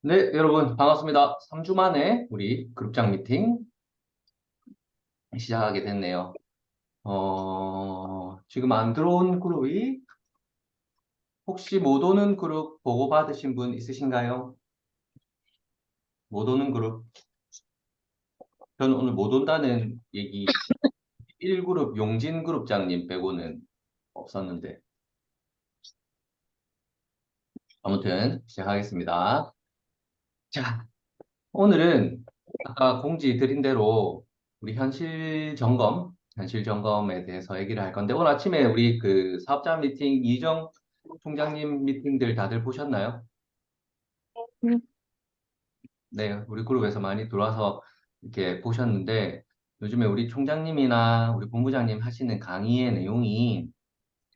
네, 여러분 반갑습니다. 3주 만에 우리 그룹장 미팅 시작하게 됐네요. 지금 안 들어온 그룹이 혹시 못 오는 그룹 보고 받으신 분 있으신가요? 못 오는 그룹. 저는 오늘 못 온다는 얘기 1그룹 용진 그룹장님 빼고는 없었는데 아무튼 시작하겠습니다. 자, 오늘은 아까 공지 드린 대로 우리 현실 점검에 대해서 얘기를 할 건데 오늘 아침에 우리 그 사업자 미팅 이정 총장님 미팅들 다들 보셨나요? 음, 네, 우리 그룹에서 많이 들어와서 이렇게 보셨는데 요즘에 우리 총장님이나 우리 본부장님 하시는 강의의 내용이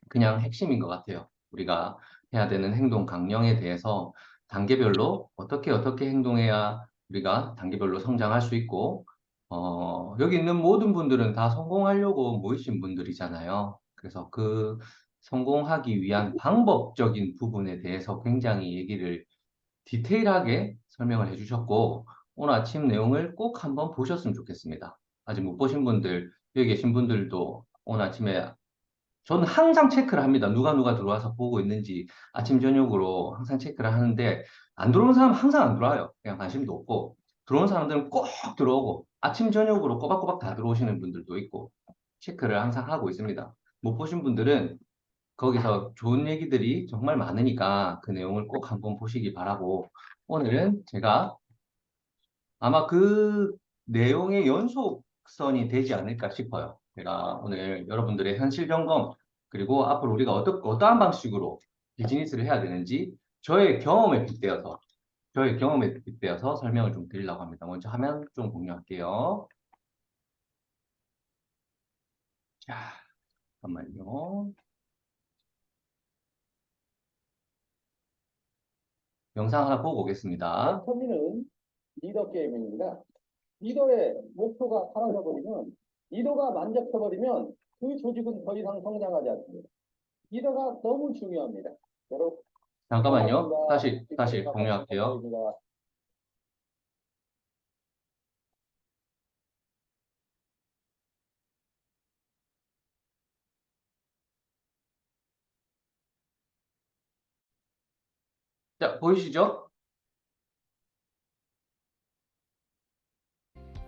그냥 핵심인 것 같아요. 우리가 해야 되는 행동 강령에 대해서 단계별로 어떻게 행동해야 우리가 단계별로 성장할 수 있고, 여기 있는 모든 분들은 다 성공하려고 모이신 분들이잖아요. 그래서 그 성공하기 위한 방법적인 부분에 대해서 굉장히 얘기를 디테일하게 설명을 해주셨고, 오늘 아침 내용을 꼭 한번 보셨으면 좋겠습니다. 아직 못 보신 분들, 여기 계신 분들도 오늘 아침에 저는 항상 체크를 합니다. 누가 들어와서 보고 있는지 아침, 저녁으로 항상 체크를 하는데, 안 들어오는 사람은 항상 안 들어와요. 그냥 관심도 없고, 들어오는 사람들은 꼭 들어오고, 아침, 저녁으로 꼬박꼬박 다 들어오시는 분들도 있고, 체크를 항상 하고 있습니다. 못 보신 분들은 거기서 좋은 얘기들이 정말 많으니까 그 내용을 꼭 한번 보시기 바라고, 오늘은 제가 아마 그 내용의 연속선이 되지 않을까 싶어요. 제가 오늘 여러분들의 현실 점검, 그리고 앞으로 우리가 어떠한 방식으로 비즈니스를 해야 되는지 저의 경험에 빗대어서 설명을 좀 드리려고 합니다. 먼저 화면 좀 공유할게요. 자, 잠깐만요. 영상 하나 보고 오겠습니다. 터미는 리더 게임입니다. 리더의 목표가 사라져버리면, 리더가 만족해버리면 그 조직은 더 이상 성장하지 않습니다. 리더가 너무 중요합니다. 여러분, 잠깐만요. 반갑습니다. 다시 공유할게요. 입니다. 자, 보이시죠?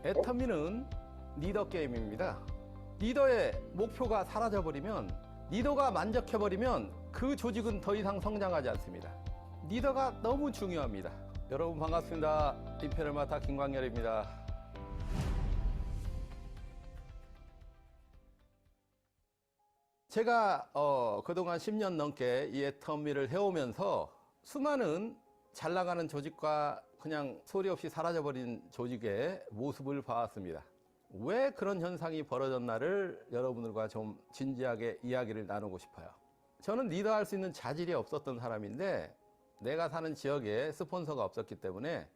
애터미는 리더 게임입니다. 리더의 목표가 사라져버리면, 리더가 만족해버리면 그 조직은 더 이상 성장하지 않습니다. 리더가 너무 중요합니다. 여러분 반갑습니다. 이 편을 맡아 김광열입니다. 제가 그동안 10년 넘게 이 애터미를 해오면서 수많은 잘 나가는 조직과 그냥 소리 없이 사라져버린 조직의 모습을 봐왔습니다. 왜 그런 현상이 벌어졌나를 여러분들과 좀 진지하게 이야기를 나누고 싶어요. 저는 리더할 수 있는 자질이 없었던 사람인데, 내가 사는 지역에 스폰서가 없었기 때문에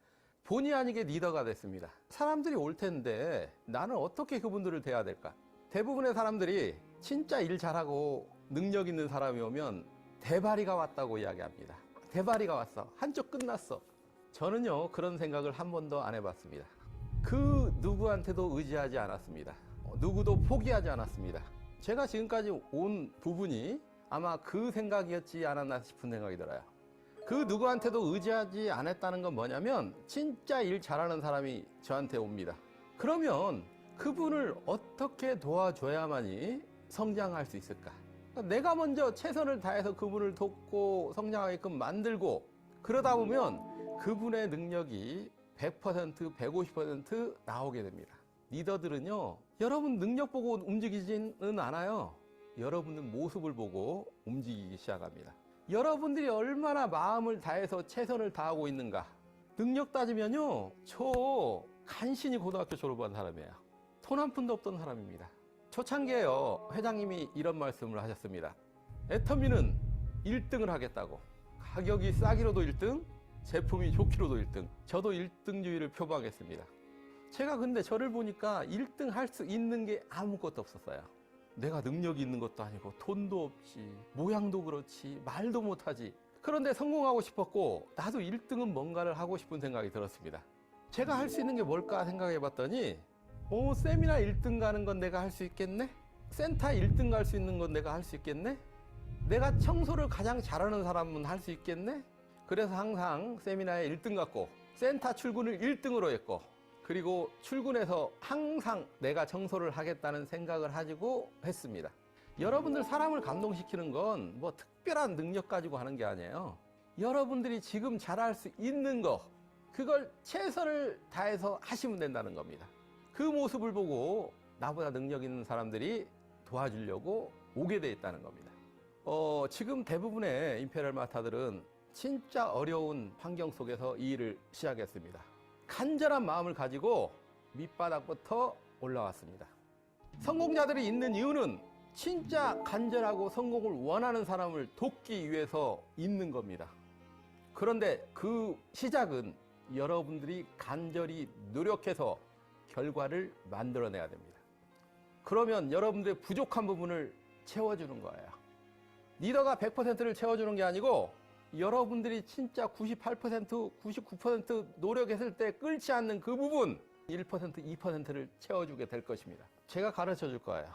본의 아니게 리더가 됐습니다. 사람들이 올 텐데 나는 어떻게 그분들을 대해야 될까? 대부분의 사람들이 진짜 일 잘하고 능력 있는 사람이 오면 대바리가 왔다고 이야기합니다. 대바리가 왔어. 한쪽 끝났어. 저는요, 그런 생각을 한 번도 안 해봤습니다. 그 누구한테도 의지하지 않았습니다. 누구도 포기하지 않았습니다. 제가 지금까지 온 부분이 아마 그 생각이었지 않았나 싶은 생각이 들어요. 그 누구한테도 의지하지 않았다는 건 뭐냐면, 진짜 일 잘하는 사람이 저한테 옵니다. 그러면 그분을 어떻게 도와줘야만이 성장할 수 있을까? 그러니까 내가 먼저 최선을 다해서 그분을 돕고 성장하게끔 만들고, 그러다 보면 그분의 능력이 100%, 150% 나오게 됩니다. 리더들은요, 여러분 능력 보고 움직이지는 않아요. 여러분은 모습을 보고 움직이기 시작합니다. 여러분들이 얼마나 마음을 다해서 최선을 다하고 있는가. 능력 따지면요, 저 간신히 고등학교 졸업한 사람이에요. 돈 한 푼도 없던 사람입니다. 초창기에요, 회장님이 이런 말씀을 하셨습니다. 애터미는 1등을 하겠다고. 가격이 싸기로도 1등, 제품이 좋기로도 1등. 저도 1등주의를 표방했습니다. 제가 근데 저를 보니까 1등 할 수 있는 게 아무것도 없었어요. 내가 능력이 있는 것도 아니고 돈도 없지, 모양도 그렇지, 말도 못하지. 그런데 성공하고 싶었고 나도 1등은 뭔가를 하고 싶은 생각이 들었습니다. 제가 할 수 있는 게 뭘까 생각해 봤더니 세미나 1등 가는 건 내가 할 수 있겠네? 센터 1등 갈 수 있는 건 내가 할 수 있겠네? 내가 청소를 가장 잘하는 사람은 할 수 있겠네? 그래서 항상 세미나에 1등 갔고 센터 출근을 1등으로 했고 그리고 출근해서 항상 내가 청소를 하겠다는 생각을 가지고 했습니다. 여러분들 사람을 감동시키는 건 뭐 특별한 능력 가지고 하는 게 아니에요. 여러분들이 지금 잘할 수 있는 거 그걸 최선을 다해서 하시면 된다는 겁니다. 그 모습을 보고 나보다 능력 있는 사람들이 도와주려고 오게 돼 있다는 겁니다. 지금 대부분의 임페리얼 마스터들은 진짜 어려운 환경 속에서 이 일을 시작했습니다. 간절한 마음을 가지고 밑바닥부터 올라왔습니다. 성공자들이 있는 이유는 진짜 간절하고 성공을 원하는 사람을 돕기 위해서 있는 겁니다. 그런데 그 시작은 여러분들이 간절히 노력해서 결과를 만들어내야 됩니다. 그러면 여러분들의 부족한 부분을 채워주는 거예요. 리더가 100%를 채워주는 게 아니고 여러분들이 진짜 98%, 99% 노력했을 때 끓지 않는 그 부분 1%, 2%를 채워주게 될 것입니다. 제가 가르쳐 줄 거예요.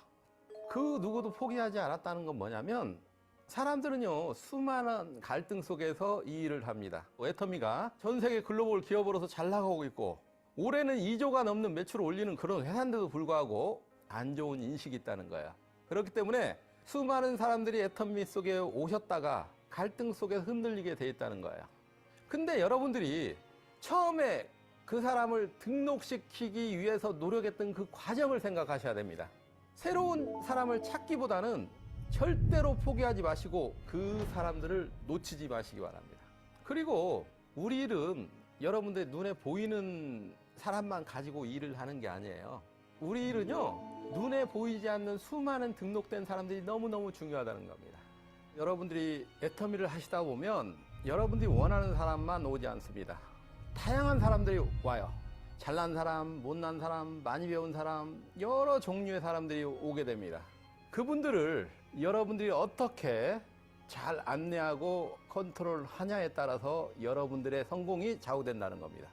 그 누구도 포기하지 않았다는 건 뭐냐면 사람들은요 수많은 갈등 속에서 이 일을 합니다. 애터미가 전 세계 글로벌 기업으로서 잘 나가고 있고 올해는 2조가 넘는 매출을 올리는 그런 회사인데도 불구하고 안 좋은 인식이 있다는 거예요. 그렇기 때문에 수많은 사람들이 애터미 속에 오셨다가 갈등 속에서 흔들리게 돼 있다는 거예요. 근데 여러분들이 처음에 그 사람을 등록시키기 위해서 노력했던 그 과정을 생각하셔야 됩니다. 새로운 사람을 찾기보다는 절대로 포기하지 마시고 그 사람들을 놓치지 마시기 바랍니다. 그리고 우리 일은 여러분들 눈에 보이는 사람만 가지고 일을 하는 게 아니에요. 우리 일은요 눈에 보이지 않는 수많은 등록된 사람들이 너무너무 중요하다는 겁니다. 여러분들이 애터미를 하시다 보면 여러분들이 원하는 사람만 오지 않습니다. 다양한 사람들이 와요. 잘난 사람, 못난 사람, 많이 배운 사람, 여러 종류의 사람들이 오게 됩니다. 그분들을 여러분들이 어떻게 잘 안내하고 컨트롤하냐에 따라서 여러분들의 성공이 좌우된다는 겁니다.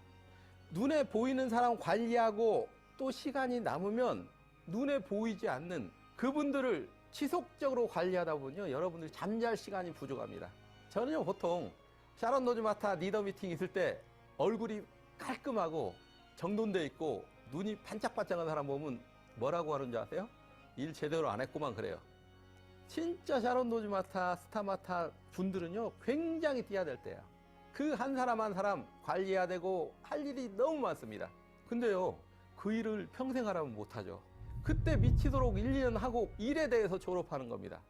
눈에 보이는 사람 관리하고 또 시간이 남으면 눈에 보이지 않는 그분들을 지속적으로 관리하다 보면요 여러분들이 잠잘 시간이 부족합니다. 저는요 보통 샤론 노즈마타 리더 미팅 있을 때 얼굴이 깔끔하고 정돈돼 있고 눈이 반짝반짝한 사람 보면 뭐라고 하는 줄 아세요? 일 제대로 안 했구만 그래요. 진짜 샤론 노즈마타 스타마타 분들은요 굉장히 뛰어야 될 때예요. 그 한 사람 한 사람 관리해야 되고 할 일이 너무 많습니다. 근데요 그 일을 평생 하라면 못하죠. 그때 미치도록 1, 2년 하고 일에 대해서 졸업하는 겁니다.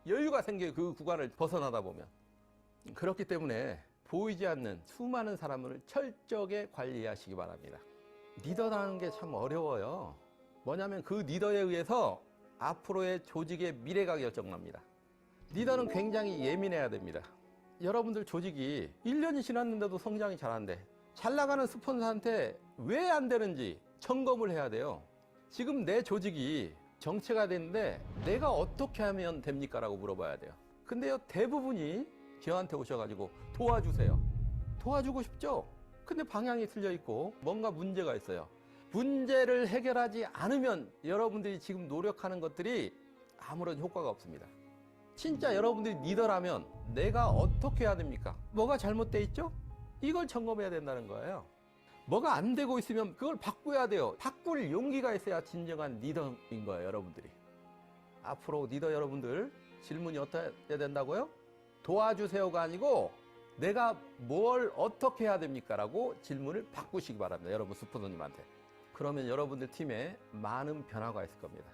여유가 생겨요. 그 구간을 벗어나다 보면. 그렇기 때문에 보이지 않는 수많은 사람을 철저하게 관리하시기 바랍니다. 리더라는 게 참 어려워요. 뭐냐면 그 리더에 의해서 앞으로의 조직의 미래가 결정납니다. 리더는 굉장히 예민해야 됩니다. 여러분들 조직이 1년이 지났는데도 성장이 잘 안 돼. 잘 나가는 스폰서한테 왜 안 되는지 점검을 해야 돼요. 지금 내 조직이 정체가 됐는데 내가 어떻게 하면 됩니까? 라고 물어봐야 돼요. 근데요 대부분이 저한테 오셔가지고 도와주세요. 도와주고 싶죠? 근데 방향이 틀려 있고 뭔가 문제가 있어요. 문제를 해결하지 않으면 여러분들이 지금 노력하는 것들이 아무런 효과가 없습니다. 진짜 여러분들이 리더라면 내가 어떻게 해야 됩니까? 뭐가 잘못돼 있죠? 이걸 점검해야 된다는 거예요. 뭐가 안 되고 있으면 그걸 바꿔야 돼요. 바꿀 용기가 있어야 진정한 리더인 거예요, 여러분들이. 앞으로 리더 여러분들 질문이 어떻게 해야 된다고요? 도와주세요가 아니고 내가 뭘 어떻게 해야 됩니까? 라고 질문을 바꾸시기 바랍니다. 여러분 스폰서님한테. 그러면 여러분들 팀에 많은 변화가 있을 겁니다.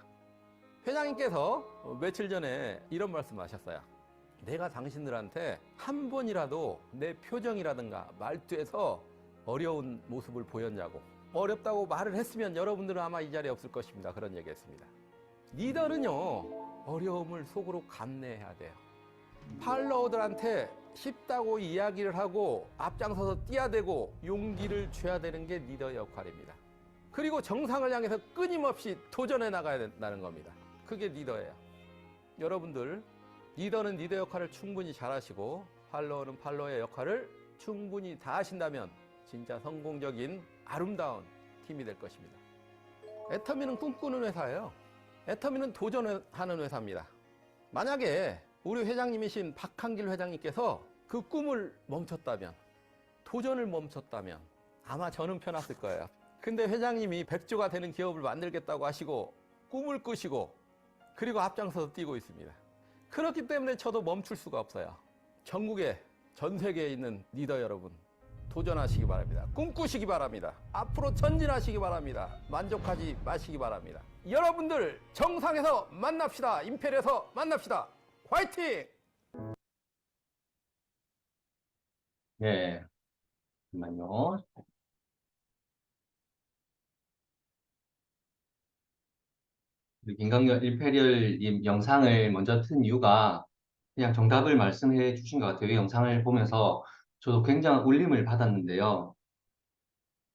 회장님께서 며칠 전에 이런 말씀하셨어요. 내가 당신들한테 한 번이라도 내 표정이라든가 말투에서 어려운 모습을 보였냐고. 어렵다고 말을 했으면 여러분들은 아마 이 자리에 없을 것입니다. 그런 얘기했습니다. 리더는요 어려움을 속으로 감내해야 돼요. 팔로워들한테 쉽다고 이야기를 하고 앞장서서 뛰어대고 용기를 줘야 되는 게 리더의 역할입니다. 그리고 정상을 향해서 끊임없이 도전해 나가야 된다는 겁니다. 그게 리더예요. 여러분들 리더는 리더 역할을 충분히 잘하시고 팔로워는 팔로워의 역할을 충분히 다 하신다면 진짜 성공적인 아름다운 팀이 될 것입니다. 애터미는 꿈꾸는 회사예요. 애터미는 도전하는 회사입니다. 만약에 우리 회장님이신 박한길 회장님께서 그 꿈을 멈췄다면, 도전을 멈췄다면 아마 저는 편했을 거예요. 근데 회장님이 100조가 되는 기업을 만들겠다고 하시고 꿈을 꾸시고 그리고 앞장서서 뛰고 있습니다. 그렇기 때문에 저도 멈출 수가 없어요. 전국에, 전 세계에 있는 리더 여러분, 도전하시기 바랍니다. 꿈꾸시기 바랍니다. 앞으로 전진하시기 바랍니다. 만족하지 마시기 바랍니다. 여러분들 정상에서 만납시다. 임페리에서 만납시다. 화이팅! 네, 잠깐만요. 우리 김강렬 일페리얼님 영상을 먼저 튼 이유가 그냥 정답을 말씀해 주신 것 같아요. 이 영상을 보면서 저도 굉장한 울림을 받았는데요.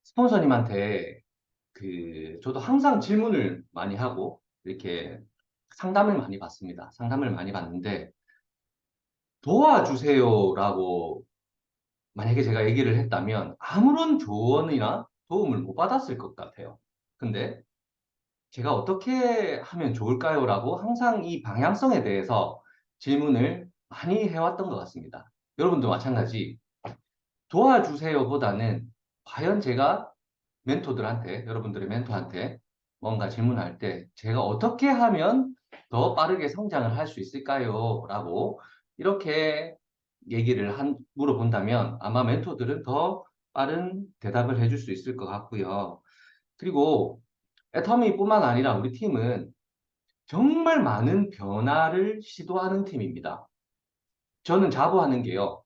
스폰서님한테 저도 항상 질문을 많이 하고 이렇게 상담을 많이 받습니다. 상담을 많이 받는데 도와주세요라고 만약에 제가 얘기를 했다면 아무런 조언이나 도움을 못 받았을 것 같아요. 근데 제가 어떻게 하면 좋을까요? 라고 항상 이 방향성에 대해서 질문을 많이 해왔던 것 같습니다. 여러분도 마찬가지 도와주세요보다는 과연 제가 멘토들한테, 여러분들의 멘토한테 뭔가 질문할 때 제가 어떻게 하면 더 빠르게 성장을 할 수 있을까요? 라고 이렇게 물어본다면 아마 멘토들은 더 빠른 대답을 해줄 수 있을 것 같고요. 그리고 애터미뿐만 아니라 우리 팀은 정말 많은 변화를 시도하는 팀입니다. 저는 자부하는 게요.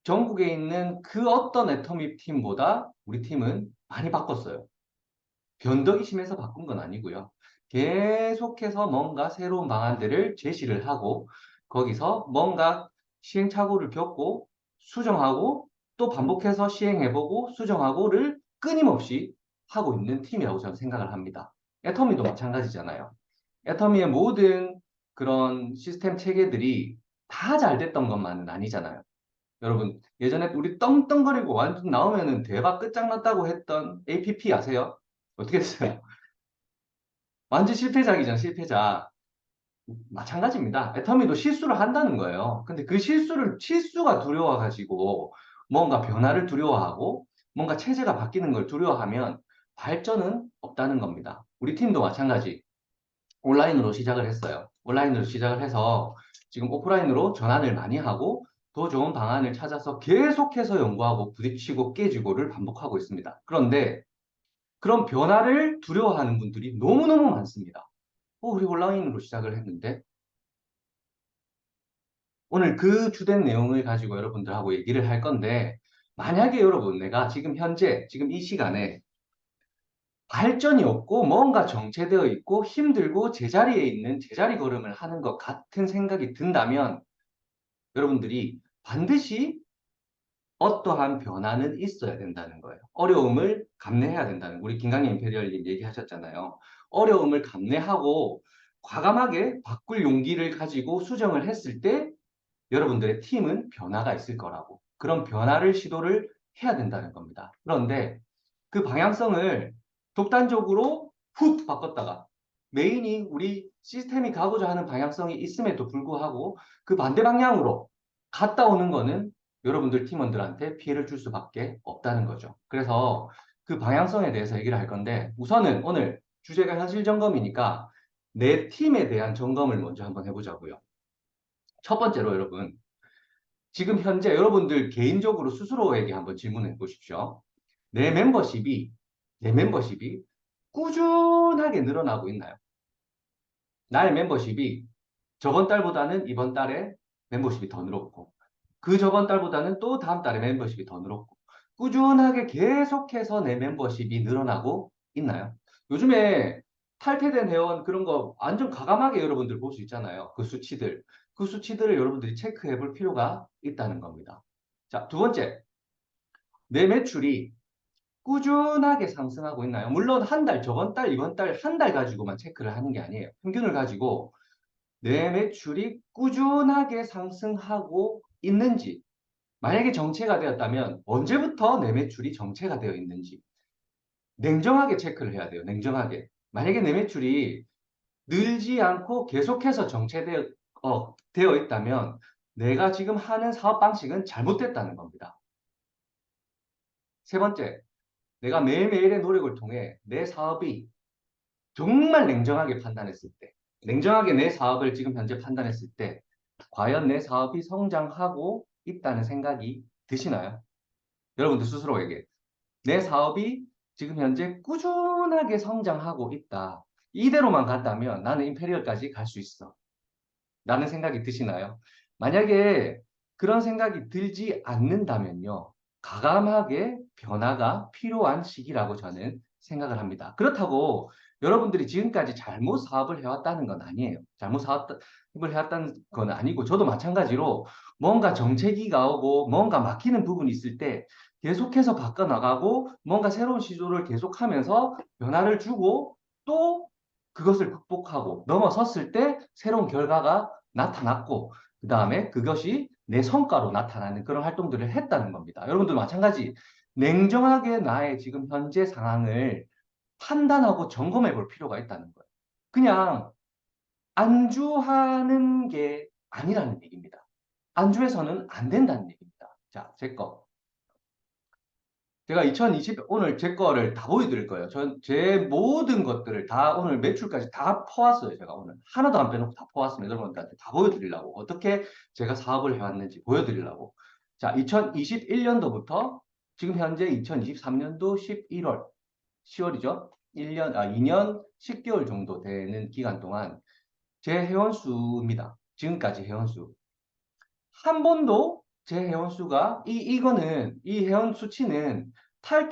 전국에 있는 그 어떤 애터미 팀보다 우리 팀은 많이 바꿨어요. 변덕이 심해서 바꾼 건 아니고요. 계속해서 뭔가 새로운 방안들을 제시를 하고 거기서 뭔가 시행착오를 겪고 수정하고 또 반복해서 시행해보고 수정하고를 끊임없이 하고 있는 팀이라고 저는 생각을 합니다. 애터미도 마찬가지잖아요. 애터미의 모든 그런 시스템 체계들이 다 잘 됐던 것만은 아니잖아요. 여러분, 예전에 우리 떵떵거리고 완전 나오면은 대박 끝장났다고 했던 APP 아세요? 어떻게 됐어요? 완전 실패작이잖아, 실패작. 마찬가지입니다. 애터미도 실수를 한다는 거예요. 근데 그 실수가 두려워가지고 뭔가 변화를 두려워하고 뭔가 체제가 바뀌는 걸 두려워하면 발전은 없다는 겁니다. 우리 팀도 마찬가지. 온라인으로 시작을 했어요. 온라인으로 시작을 해서 지금 오프라인으로 전환을 많이 하고 더 좋은 방안을 찾아서 계속해서 연구하고 부딪히고 깨지고를 반복하고 있습니다. 그런데 그런 변화를 두려워하는 분들이 너무너무 많습니다. 우리 온라인으로 시작을 했는데 오늘 그 주된 내용을 가지고 여러분들하고 얘기를 할 건데 만약에 여러분 내가 지금 현재 지금 이 시간에 발전이 없고 뭔가 정체되어 있고 힘들고 제자리에 있는 제자리 걸음을 하는 것 같은 생각이 든다면 여러분들이 반드시 어떠한 변화는 있어야 된다는 거예요. 어려움을 감내해야 된다는 우리 김강림 임페리얼님 얘기하셨잖아요. 어려움을 감내하고 과감하게 바꿀 용기를 가지고 수정을 했을 때 여러분들의 팀은 변화가 있을 거라고. 그런 변화를 시도를 해야 된다는 겁니다. 그런데 그 방향성을 독단적으로 훅 바꿨다가 메인이 우리 시스템이 가고자 하는 방향성이 있음에도 불구하고 그 반대 방향으로 갔다 오는 거는 여러분들 팀원들한테 피해를 줄 수밖에 없다는 거죠. 그래서 그 방향성에 대해서 얘기를 할 건데 우선은 오늘 주제가 현실 점검이니까 내 팀에 대한 점검을 먼저 한번 해보자고요. 첫 번째로 여러분, 지금 현재 여러분들 개인적으로 스스로에게 한번 질문해 보십시오. 내 멤버십이 꾸준하게 늘어나고 있나요? 나의 멤버십이 저번 달보다는 이번 달에 멤버십이 더 늘었고, 그 저번 달보다는 또 다음 달에 멤버십이 더 늘었고, 꾸준하게 계속해서 내 멤버십이 늘어나고 있나요? 요즘에 탈퇴된 회원 그런 거 완전 과감하게 여러분들 볼 수 있잖아요. 그 수치들. 그 수치들을 여러분들이 체크해 볼 필요가 있다는 겁니다. 자, 두 번째. 내 매출이 꾸준하게 상승하고 있나요? 물론 한 달, 저번 달, 이번 달, 한 달 가지고만 체크를 하는 게 아니에요. 평균을 가지고 내 매출이 꾸준하게 상승하고 있는지, 만약에 정체가 되었다면 언제부터 내 매출이 정체가 되어 있는지 냉정하게 체크를 해야 돼요. 냉정하게. 만약에 내 매출이 늘지 않고 계속해서 되어 있다면 내가 지금 하는 사업 방식은 잘못됐다는 겁니다. 세 번째, 내가 매일매일의 노력을 통해 내 사업이 정말 냉정하게 판단했을 때, 냉정하게 내 사업을 지금 현재 판단했을 때, 과연 내 사업이 성장하고 있다는 생각이 드시나요? 여러분들 스스로에게. 내 사업이 지금 현재 꾸준하게 성장하고 있다. 이대로만 간다면 나는 임페리얼까지 갈 수 있어. 라는 생각이 드시나요? 만약에 그런 생각이 들지 않는다면요. 과감하게 변화가 필요한 시기라고 저는 생각을 합니다. 그렇다고 여러분들이 지금까지 잘못 사업을 해왔다는 건 아니에요. 잘못 사업을 해왔다는 건 아니고 저도 마찬가지로 뭔가 정체기가 오고 뭔가 막히는 부분이 있을 때 계속해서 바꿔나가고 뭔가 새로운 시도를 계속하면서 변화를 주고 또 그것을 극복하고 넘어섰을 때 새로운 결과가 나타났고 그 다음에 그것이 내 성과로 나타나는 그런 활동들을 했다는 겁니다. 여러분들 마찬가지 냉정하게 나의 지금 현재 상황을 판단하고 점검해 볼 필요가 있다는 거예요. 그냥 안주하는 게 아니라는 얘기입니다. 안주해서는 안 된다는 얘기입니다. 자, 제 거. 제가 오늘 제 거를 다 보여드릴 거예요. 제 모든 것들을 다 오늘 매출까지 다 퍼왔어요. 제가 오늘 하나도 안 빼놓고 다 퍼왔습니다. 여러분들한테 다 보여드리려고. 어떻게 제가 사업을 해왔는지 보여드리려고. 자, 2021년도부터 지금 현재 2023년도 11월, 10월이죠. 2년 10개월 정도 되는 기간 동안 제 회원수입니다. 지금까지 회원수. 한 번도 제 회원수가 이 회원 수치는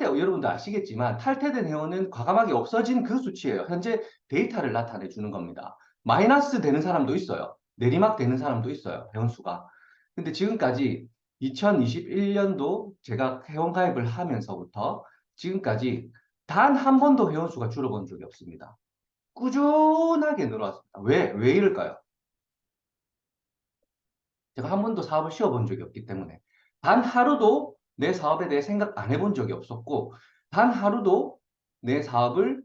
여러분도 아시겠지만 탈퇴된 회원은 과감하게 없어진 그 수치예요. 현재 데이터를 나타내 주는 겁니다. 마이너스 되는 사람도 있어요. 내리막 되는 사람도 있어요. 회원수가. 근데 지금까지 2021년도 제가 회원 가입을 하면서부터 지금까지 단 한 번도 회원수가 줄어본 적이 없습니다. 꾸준하게 늘어왔습니다. 왜 이럴까요? 제가 한 번도 사업을 쉬어본 적이 없기 때문에 단 하루도 내 사업에 대해 생각 안 해본 적이 없었고 단 하루도 내 사업을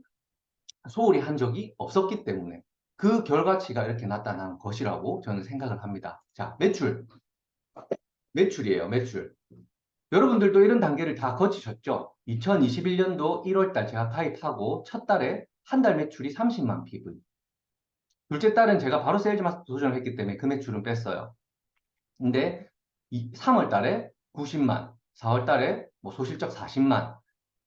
소홀히 한 적이 없었기 때문에 그 결과치가 이렇게 나타난 것이라고 저는 생각을 합니다. 자, 매출이에요, 매출. 여러분들도 이런 단계를 다 거치셨죠? 2021년도 1월달 제가 가입하고 첫 달에 한 달 매출이 30만 PV. 둘째 달은 제가 바로 세일즈 마스터 도전을 했기 때문에 그 매출은 뺐어요. 근데 3월 달에 90만, 4월 달에 뭐 소실적 40만,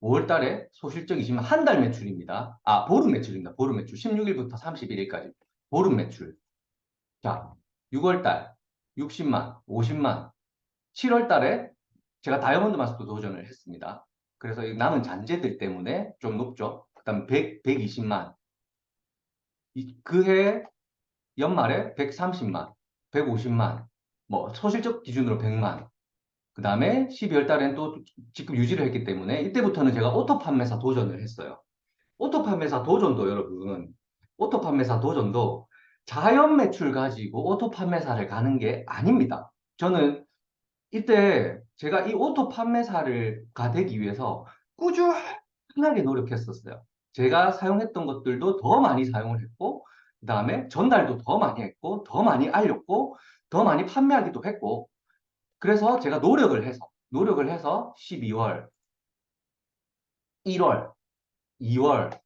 5월 달에 소실적 20만, 한 달 매출입니다. 보름 매출입니다. 보름 매출. 16일부터 31일까지. 보름 매출. 자, 6월 달 60만, 50만, 7월 달에 제가 다이아몬드 마스터 도전을 했습니다. 그래서 이 남은 잔재들 때문에 좀 높죠. 그 다음 120만. 그해 연말에 130만, 150만, 뭐 소실적 기준으로 100만. 그 다음에 12월 달엔 또 지금 유지를 했기 때문에 이때부터는 제가 오토 판매사 도전을 했어요. 오토 판매사 도전도 여러분, 오토 판매사 도전도 자연 매출 가지고 오토 판매사를 가는 게 아닙니다. 저는 이때 제가 이 오토 판매사가 되기 위해서 꾸준하게 노력했었어요. 제가 사용했던 것들도 더 많이 사용을 했고, 그 다음에 전달도 더 많이 했고, 더 많이 알렸고, 더 많이 판매하기도 했고, 그래서 제가 노력을 해서 12월, 1월, 2월,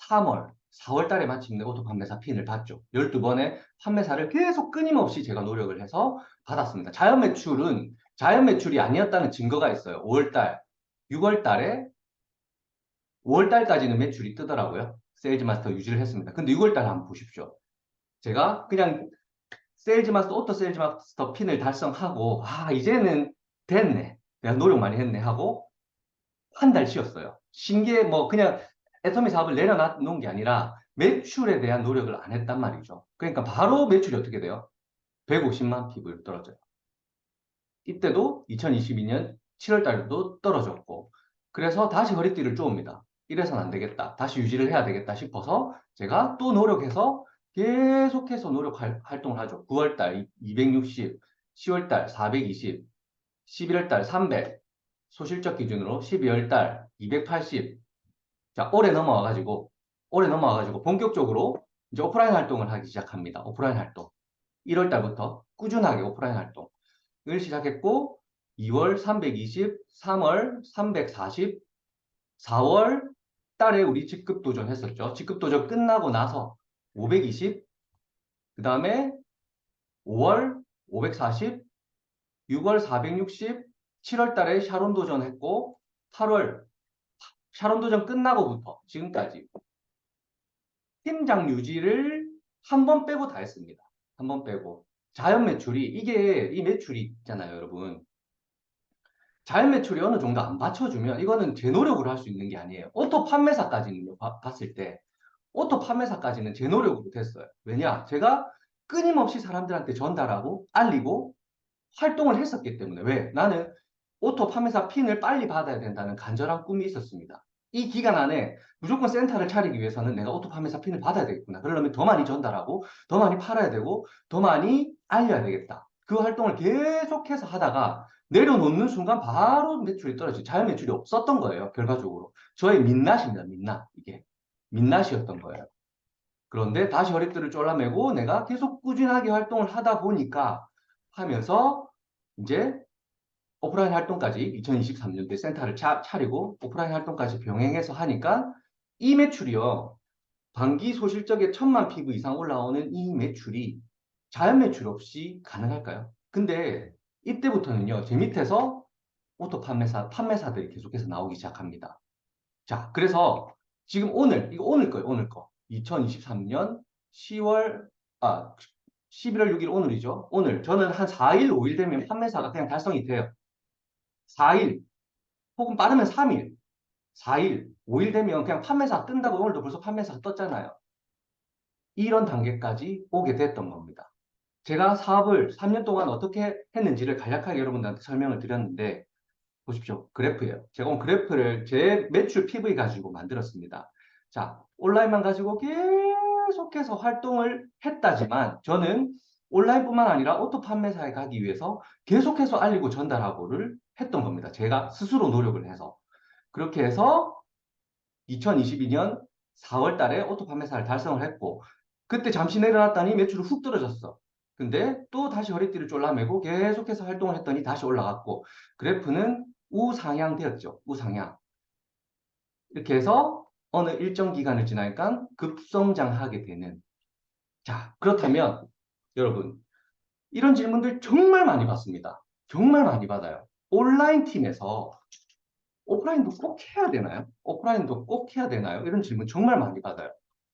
3월, 4월 달에 마침내 오토 판매사 핀을 받죠. 12번의 판매사를 계속 끊임없이 제가 노력을 해서 받았습니다. 자연 매출이 아니었다는 증거가 있어요. 5월 달, 6월 달에 5월 달까지는 매출이 뜨더라고요. 세일즈 마스터 유지를 했습니다. 근데 6월 달 한번 보십시오. 제가 그냥 오토 세일즈 마스터 핀을 달성하고 이제는 됐네. 내가 노력 많이 했네 하고 한 달 쉬었어요. 그냥 애터미 사업을 내려놓은 게 아니라 매출에 대한 노력을 안 했단 말이죠. 그러니까 바로 매출이 어떻게 돼요? 150만 PV로 떨어져요. 이때도 2022년 7월 달에도 떨어졌고 그래서 다시 허리띠를 쪼읍니다. 이래서는 안 되겠다. 다시 유지를 해야 되겠다 싶어서 제가 또 노력해서 계속해서 활동을 하죠. 9월 달 260, 10월 달 420, 11월 달 300, 소실적 기준으로 12월 달 280. 자, 올해 넘어와가지고 본격적으로 이제 오프라인 활동을 하기 시작합니다. 오프라인 활동. 1월 달부터 꾸준하게 오프라인 활동을 시작했고, 2월 320, 3월 340, 4월 달에 우리 직급 도전 했었죠. 직급 도전 끝나고 나서 520, 그 다음에 5월 540, 6월 460, 7월 달에 샤론 도전 했고, 8월 샤론 도전 끝나고부터 지금까지 팀장 유지를 한 번 빼고 다 했습니다. 한 번 빼고. 자연 매출이, 이 매출이 있잖아요, 여러분. 자연 매출이 어느 정도 안 받쳐주면 이거는 제 노력으로 할 수 있는 게 아니에요. 오토 판매사까지는 봤을 때 오토 판매사까지는 제 노력으로 됐어요. 왜냐? 제가 끊임없이 사람들한테 전달하고 알리고 활동을 했었기 때문에. 왜? 나는 오토 판매사 핀을 빨리 받아야 된다는 간절한 꿈이 있었습니다. 이 기간 안에 무조건 센터를 차리기 위해서는 내가 오토 판매사 핀을 받아야 되겠구나. 그러려면 더 많이 전달하고 더 많이 팔아야 되고 더 많이 알려야 되겠다. 그 활동을 계속해서 하다가 내려놓는 순간 바로 매출이 떨어지고 자연 매출이 없었던 거예요. 결과적으로. 저의 민낯입니다. 민낯. 이게. 민낯이었던 거예요. 그런데 다시 허리띠를 졸라매고 내가 계속 꾸준하게 활동을 하다 보니까 하면서 이제 오프라인 활동까지 2023년도에 센터를 차리고 오프라인 활동까지 병행해서 하니까 이 매출이요. 반기 소실적에 1000만 PV 이상 올라오는 이 매출이 자연 매출 없이 가능할까요? 근데 이때부터는요. 제 밑에서 오토 판매사들이 계속해서 나오기 시작합니다. 자, 그래서 지금 이거 오늘 거예요. 오늘 거. 2023년 11월 6일 오늘이죠. 오늘 저는 한 4일, 5일 되면 판매사가 그냥 달성이 돼요. 4일 혹은 빠르면 3일, 4일, 5일 되면 그냥 판매사 뜬다고 오늘도 벌써 판매사가 떴잖아요. 이런 단계까지 오게 됐던 겁니다. 제가 사업을 3년 동안 어떻게 했는지를 간략하게 여러분들한테 설명을 드렸는데 보십시오. 그래프예요. 제가 오늘 그래프를 제 매출 PV 가지고 만들었습니다. 자, 온라인만 가지고 계속해서 활동을 했다지만 저는 온라인뿐만 아니라 오토 판매사에 가기 위해서 계속해서 알리고 전달하고를 했던 겁니다. 제가 스스로 노력을 해서. 그렇게 해서 2022년 4월 달에 오토 판매사를 달성을 했고 그때 잠시 내려놨더니 매출이 훅 떨어졌어. 근데 또 다시 허리띠를 졸라매고 계속해서 활동을 했더니 다시 올라갔고 그래프는 우상향 되었죠. 우상향. 이렇게 해서 어느 일정 기간을 지나니까 급성장하게 되는. 자, 그렇다면 여러분 이런 질문들 정말 많이 받습니다. 정말 많이 받아요. 온라인 팀에서 오프라인도 꼭 해야 되나요? 오프라인도 꼭 해야 되나요? 이런 질문 정말 많이 받아요.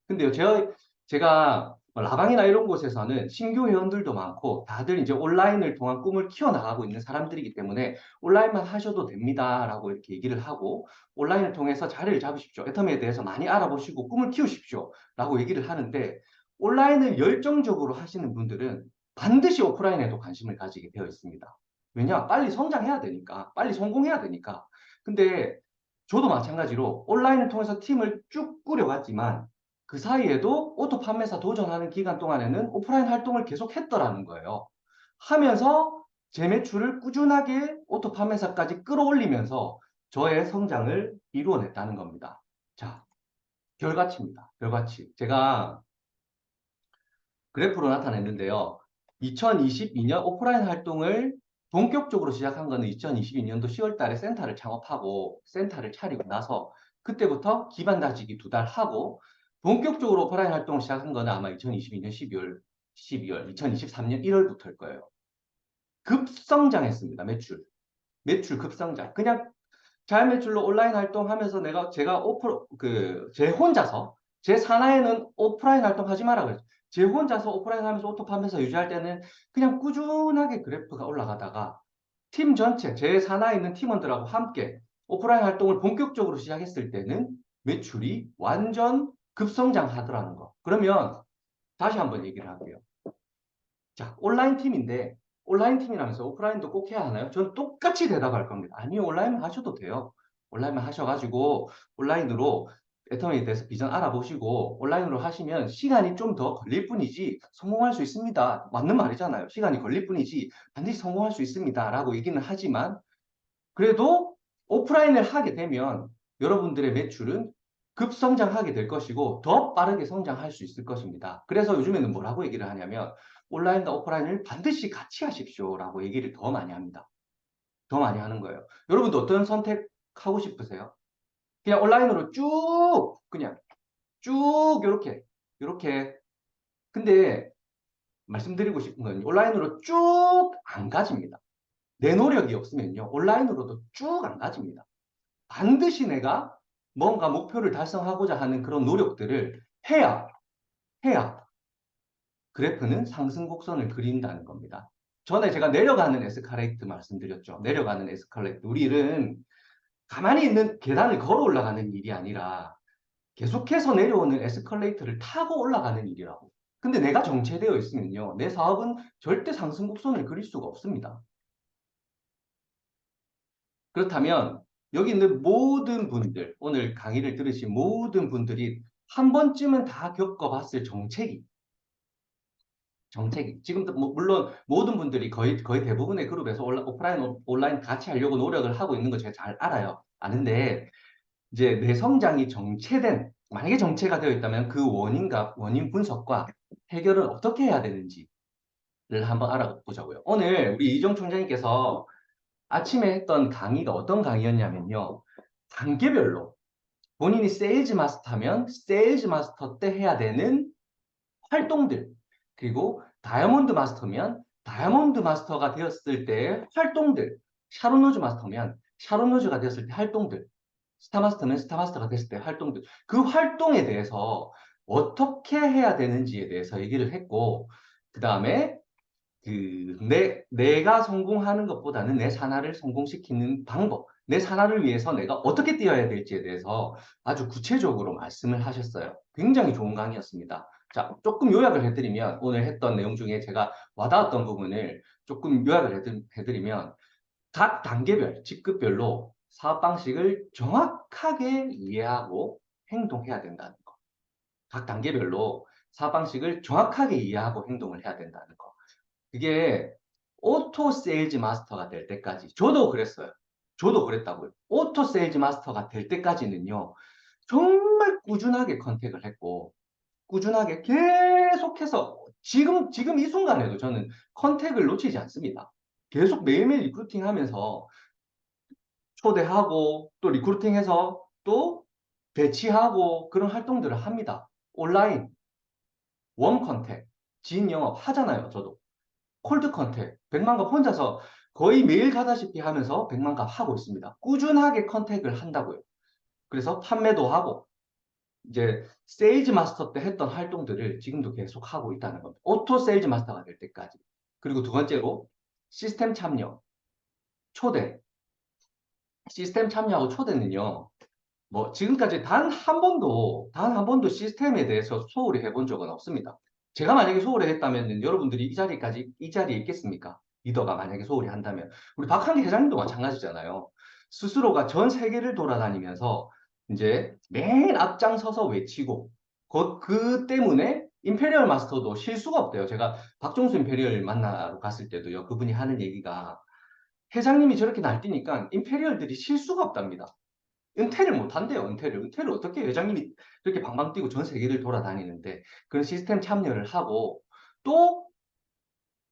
근데요, 제가 라방이나 이런 곳에서는 신규 회원들도 많고 다들 이제 온라인을 통한 꿈을 키워나가고 있는 사람들이기 때문에 온라인만 하셔도 됩니다라고 이렇게 얘기를 하고 온라인을 통해서 자리를 잡으십시오. 애터미에 대해서 많이 알아보시고 꿈을 키우십시오. 라고 얘기를 하는데 온라인을 열정적으로 하시는 분들은 반드시 오프라인에도 관심을 가지게 되어 있습니다. 왜냐? 빨리 성장해야 되니까. 빨리 성공해야 되니까. 근데 저도 마찬가지로 온라인을 통해서 팀을 쭉 꾸려왔지만 그 사이에도 오토 판매사 도전하는 기간 동안에는 오프라인 활동을 계속 했더라는 거예요. 하면서 제 매출을 꾸준하게 오토 판매사까지 끌어올리면서 저의 성장을 이루어냈다는 겁니다. 자, 결과치입니다. 결과치. 제가 그래프로 나타냈는데요. 2022년 오프라인 활동을 본격적으로 시작한 거는 2022년도 10월 달에 센터를 창업하고 센터를 차리고 나서 그때부터 기반 다지기 2달 하고 본격적으로 오프라인 활동을 시작한 거는 아마 2022년 12월, 2023년 1월부터일 거예요. 급성장했습니다. 매출 급성장. 그냥 자연 매출로 온라인 활동하면서 제가 제 혼자서 제 사나이는 오프라인 활동하지 마라 그랬죠. 제 혼자서 오프라인 하면서 오토 판매사 유지할 때는 그냥 꾸준하게 그래프가 올라가다가 팀 전체, 제 산하에 있는 팀원들하고 함께 오프라인 활동을 본격적으로 시작했을 때는 매출이 완전 급성장하더라는 거. 그러면 다시 한번 얘기를 할게요. 자, 온라인 팀인데 온라인 팀이라면서 오프라인도 꼭 해야 하나요? 저는 똑같이 대답할 겁니다. 아니요, 온라인만 하셔도 돼요. 온라인만 하셔가지고 온라인으로 애터미에 대해서 비전 알아보시고 온라인으로 하시면 시간이 좀 더 걸릴 뿐이지 성공할 수 있습니다. 맞는 말이잖아요. 시간이 걸릴 뿐이지 반드시 성공할 수 있습니다. 라고 얘기는 하지만 그래도 오프라인을 하게 되면 여러분들의 매출은 급성장하게 될 것이고 더 빠르게 성장할 수 있을 것입니다. 그래서 요즘에는 뭐라고 얘기를 하냐면 온라인과 오프라인을 반드시 같이 하십시오라고 얘기를 더 많이 합니다. 더 많이 하는 거예요. 여러분도 어떤 선택하고 싶으세요? 그냥 온라인으로 쭉 그냥 쭉 이렇게 근데 말씀드리고 싶은 건 온라인으로 쭉 안 가집니다. 내 노력이 없으면요 온라인으로도 쭉 안 가집니다. 반드시 내가 뭔가 목표를 달성하고자 하는 그런 노력들을 해야 그래프는 상승 곡선을 그린다는 겁니다. 전에 제가 내려가는 에스컬레이트 말씀드렸죠. 내려가는 에스컬레이트. 우리 일은 가만히 있는 계단을 걸어 올라가는 일이 아니라 계속해서 내려오는 에스컬레이터를 타고 올라가는 일이라고. 근데 내가 정체되어 있으면요. 내 사업은 절대 상승 곡선을 그릴 수가 없습니다. 그렇다면 여기 있는 모든 분들, 오늘 강의를 들으신 모든 분들이 한 번쯤은 다 겪어봤을 정체기. 지금도 물론 모든 분들이 거의 대부분의 그룹에서 오프라인, 온라인 같이 하려고 노력을 하고 있는 거 제가 잘 알아요. 아는데 이제 내 성장이 만약에 정체가 되어 있다면 그 원인 분석과 해결을 어떻게 해야 되는지를 한번 알아보자고요. 오늘 우리 이종 총장님께서 아침에 했던 강의가 어떤 강의였냐면요. 단계별로 본인이 세일즈 마스터면 세일즈 마스터 때 해야 되는 활동들, 그리고 다이아몬드 마스터면 다이아몬드 마스터가 되었을 때의 활동들, 샤론노즈 마스터면 샤론노즈가 되었을 때 활동들, 스타마스터면 스타마스터가 됐을 때 활동들, 그 활동에 대해서 어떻게 해야 되는지에 대해서 얘기를 했고, 그 다음에 내가 성공하는 것보다는 내 산하를 성공시키는 방법, 내 산하를 위해서 내가 어떻게 뛰어야 될지에 대해서 아주 구체적으로 말씀을 하셨어요. 굉장히 좋은 강의였습니다. 자, 조금 요약을 해드리면, 오늘 했던 내용 중에 제가 와닿았던 부분을 조금 요약을 해드리면, 각 단계별, 직급별로 사업 방식을 정확하게 이해하고 행동해야 된다는 거. 각 단계별로 사업 방식을 정확하게 이해하고 행동을 해야 된다는 거. 그게 오토 세일즈 마스터가 될 때까지 저도 그랬어요. 저도 그랬다고요. 오토 세일즈 마스터가 될 때까지는요. 정말 꾸준하게 컨택을 했고 꾸준하게 계속해서 지금 이 순간에도 저는 컨택을 놓치지 않습니다. 계속 매일매일 리크루팅 하면서 초대하고 또 리크루팅해서 또 배치하고 그런 활동들을 합니다. 온라인, 웜 컨택, 지인 영업 하잖아요. 저도. 콜드 컨택, 100만갑 혼자서 거의 매일 가다시피 하면서 100만갑 하고 있습니다. 꾸준하게 컨택을 한다고요. 그래서 판매도 하고 이제 세일즈 마스터 때 했던 활동들을 지금도 계속 하고 있다는 겁니다. 오토 세일즈 마스터가 될 때까지. 그리고 두 번째로 시스템 참여, 초대. 시스템 참여하고 초대는요. 뭐 지금까지 단 한 번도 시스템에 대해서 소홀히 해본 적은 없습니다. 제가 만약에 소홀히 했다면 여러분들이 이 자리에 있겠습니까? 리더가 만약에 소홀히 한다면 우리 박한기 회장님도 마찬가지잖아요. 스스로가 전 세계를 돌아다니면서 이제 맨 앞장서서 외치고 그 때문에 임페리얼 마스터도 실수가 없대요. 제가 박종수 임페리얼 만나러 갔을 때도요. 그분이 하는 얘기가 회장님이 저렇게 날뛰니까 임페리얼들이 실수가 없답니다. 은퇴를 못 한대요. 은퇴를 어떻게 회장님이 이렇게 방방 뛰고 전 세계를 돌아다니는데 그런 시스템 참여를 하고 또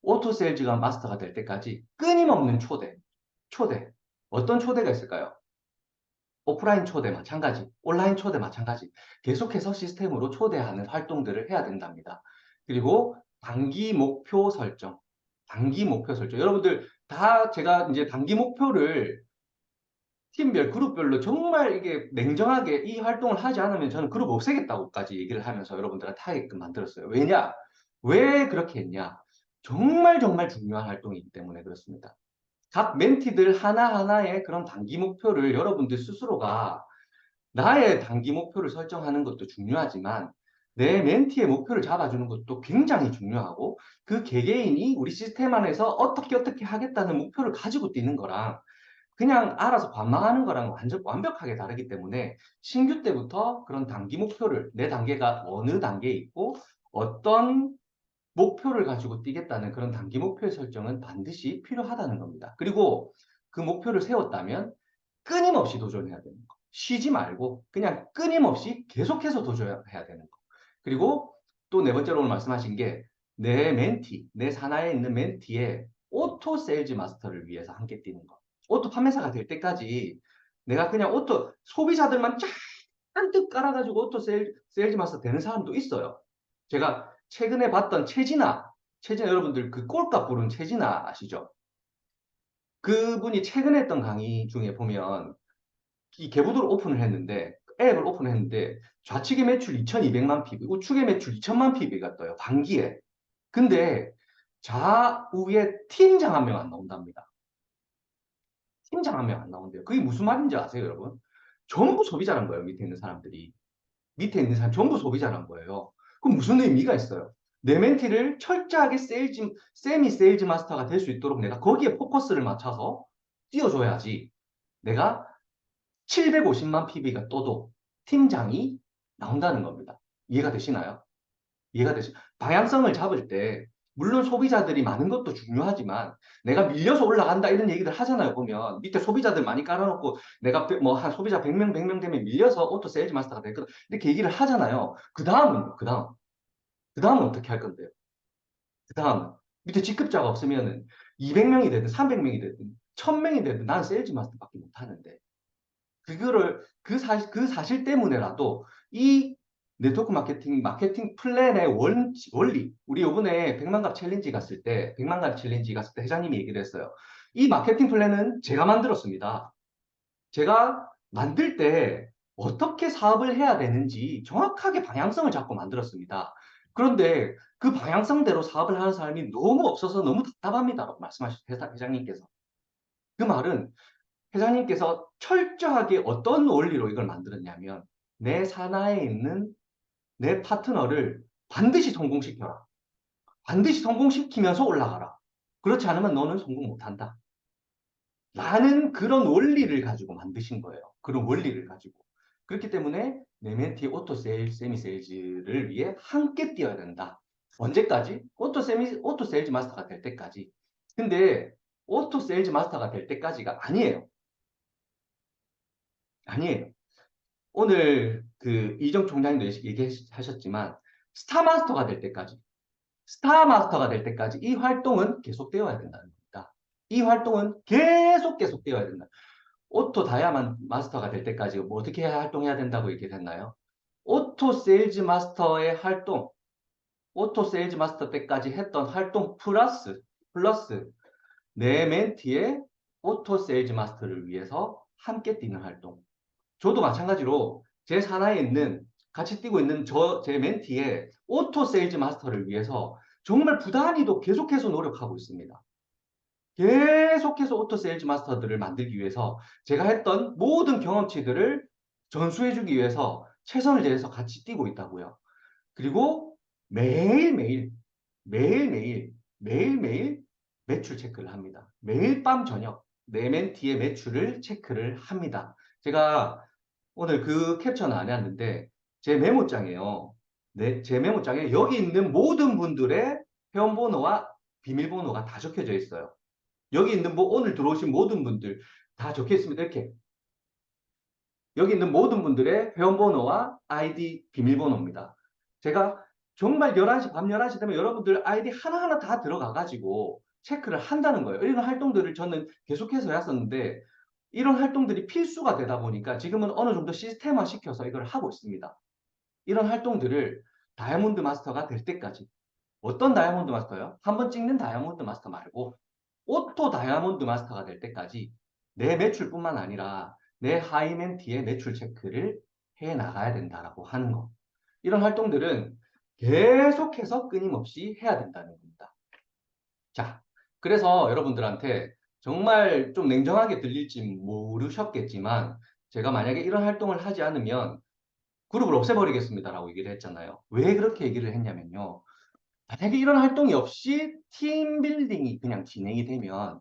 오토세일즈가 마스터가 될 때까지 끊임없는 초대. 어떤 초대가 있을까요? 오프라인 초대 마찬가지, 온라인 초대 마찬가지. 계속해서 시스템으로 초대하는 활동들을 해야 된답니다. 그리고 단기 목표 설정. 여러분들 다 제가 이제 단기 목표를 팀별, 그룹별로 정말 이게 냉정하게 이 활동을 하지 않으면 저는 그룹 없애겠다고까지 얘기를 하면서 여러분들한테 하게끔 만들었어요. 왜냐? 왜 그렇게 했냐? 정말 중요한 활동이기 때문에 그렇습니다. 각 멘티들 하나하나의 그런 단기 목표를 여러분들 스스로가 나의 단기 목표를 설정하는 것도 중요하지만 내 멘티의 목표를 잡아주는 것도 굉장히 중요하고 그 개개인이 우리 시스템 안에서 어떻게 하겠다는 목표를 가지고 뛰는 거랑 그냥 알아서 관망하는 거랑 완벽하게 다르기 때문에 신규 때부터 그런 단기 목표를 내 단계가 어느 단계에 있고 어떤 목표를 가지고 뛰겠다는 그런 단기 목표의 설정은 반드시 필요하다는 겁니다. 그리고 그 목표를 세웠다면 끊임없이 도전해야 되는 거. 쉬지 말고 그냥 끊임없이 계속해서 도전해야 되는 거. 그리고 또 네 번째로 오늘 말씀하신 게 내 멘티, 내 산하에 있는 멘티의 오토 세일즈 마스터를 위해서 함께 뛰는 거. 오토 판매사가 될 때까지 내가 그냥 오토 소비자들만 잔뜩 깔아가지고 오토 세일즈 마스터 되는 사람도 있어요. 제가 최근에 봤던 최진아 여러분들 그 꼴값 부른 최진아 아시죠? 그분이 최근에 했던 강의 중에 보면 이 개부도를 오픈을 했는데 앱을 오픈했는데 좌측의 매출 2,200만 PV, 우측의 매출 2,000만 PV가 떠요. 반기에. 근데 좌우에 팀장 한 명 안 나온답니다. 팀장 한 명 안 나온대요. 그게 무슨 말인지 아세요, 여러분? 전부 소비자란 거예요, 밑에 있는 사람들이. 밑에 있는 사람 전부 소비자란 거예요. 그럼 무슨 의미가 있어요? 내 멘티를 철저하게 세미 세일즈 마스터가 될 수 있도록 내가 거기에 포커스를 맞춰서 띄워줘야지. 내가 750만 PV가 떠도 팀장이 나온다는 겁니다. 이해가 되시나요? 이해가 되시? 방향성을 잡을 때 물론 소비자들이 많은 것도 중요하지만 내가 밀려서 올라간다 이런 얘기들 하잖아요. 보면 밑에 소비자들 많이 깔아놓고 내가 뭐 한 소비자 100명 되면 밀려서 오토 세일즈 마스터가 됐거든. 이렇게 얘기를 하잖아요. 그 다음은 그 다음은 어떻게 할 건데요? 그 다음은 밑에 직급자가 없으면은 200명이 되든 300명이 되든 1000명이 되든 난 세일즈 마스터밖에 못 하는데 그거를 그 사실 때문에라도 이 네트워크 마케팅 플랜의 원리 우리 요번에 100만갑 챌린지 갔을 때 회장님이 얘기를 했어요. 이 마케팅 플랜은 제가 만들었습니다. 제가 만들 때 어떻게 사업을 해야 되는지 정확하게 방향성을 잡고 만들었습니다. 그런데 그 방향성대로 사업을 하는 사람이 너무 없어서 너무 답답합니다라고 말씀하셨어요, 회장님께서. 그 말은 회장님께서 철저하게 어떤 원리로 이걸 만들었냐면 내 산하에 있는 내 파트너를 반드시 성공시켜라. 반드시 성공시키면서 올라가라. 그렇지 않으면 너는 성공 못한다. 라는 그런 원리를 가지고 만드신 거예요. 그런 원리를 가지고. 그렇기 때문에 내 멘티 오토 세일, 세미 세일즈를 위해 함께 뛰어야 된다. 언제까지? 오토 세일즈 마스터가 될 때까지. 근데 오토 세일즈 마스터가 될 때까지가 아니에요. 아니에요. 오늘 그 이정 총장님도 얘기하셨지만 스타 마스터가 될 때까지 이 활동은 계속되어야 된다는 겁니다. 이 활동은 계속되어야 된다. 오토 마스터가 될 때까지 뭐 어떻게 활동해야 된다고 얘기했나요? 오토 세일즈 마스터의 활동, 오토 세일즈 마스터 때까지 했던 활동 플러스 내 멘티의 오토 세일즈 마스터를 위해서 함께 뛰는 활동. 저도 마찬가지로 제 산하에 있는 같이 뛰고 있는 제 멘티의 오토 세일즈 마스터를 위해서 정말 부단히도 계속해서 노력하고 있습니다. 계속해서 오토 세일즈 마스터들을 만들기 위해서 제가 했던 모든 경험치들을 전수해주기 위해서 최선을 다해서 같이 뛰고 있다고요. 그리고 매일매일 매출 체크를 합니다. 매일 밤 저녁 내 멘티의 매출을 체크를 합니다. 제가 오늘 그 캡처는 안 해왔는데 제 메모장에요. 네, 제 메모장에 여기 있는 모든 분들의 회원번호와 비밀번호가 다 적혀져 있어요. 여기 있는 오늘 들어오신 모든 분들 다 적혀 있습니다. 이렇게 여기 있는 모든 분들의 회원번호와 아이디 비밀번호입니다. 제가 정말 밤 11시 되면 여러분들 아이디 하나하나 다 들어가가지고 체크를 한다는 거예요. 이런 활동들을 저는 계속해서 했었는데 이런 활동들이 필수가 되다 보니까 지금은 어느 정도 시스템화 시켜서 이걸 하고 있습니다. 이런 활동들을 다이아몬드 마스터가 될 때까지 어떤 다이아몬드 마스터요? 한번 찍는 다이아몬드 마스터 말고 오토 다이아몬드 마스터가 될 때까지 내 매출뿐만 아니라 내 하이멘티의 매출 체크를 해 나가야 된다라고 하는 거. 이런 활동들은 계속해서 끊임없이 해야 된다는 겁니다. 자, 그래서 여러분들한테 정말 좀 냉정하게 들릴지 모르셨겠지만 제가 만약에 이런 활동을 하지 않으면 그룹을 없애버리겠습니다라고 얘기를 했잖아요. 왜 그렇게 얘기를 했냐면요. 만약에 이런 활동이 없이 팀빌딩이 그냥 진행이 되면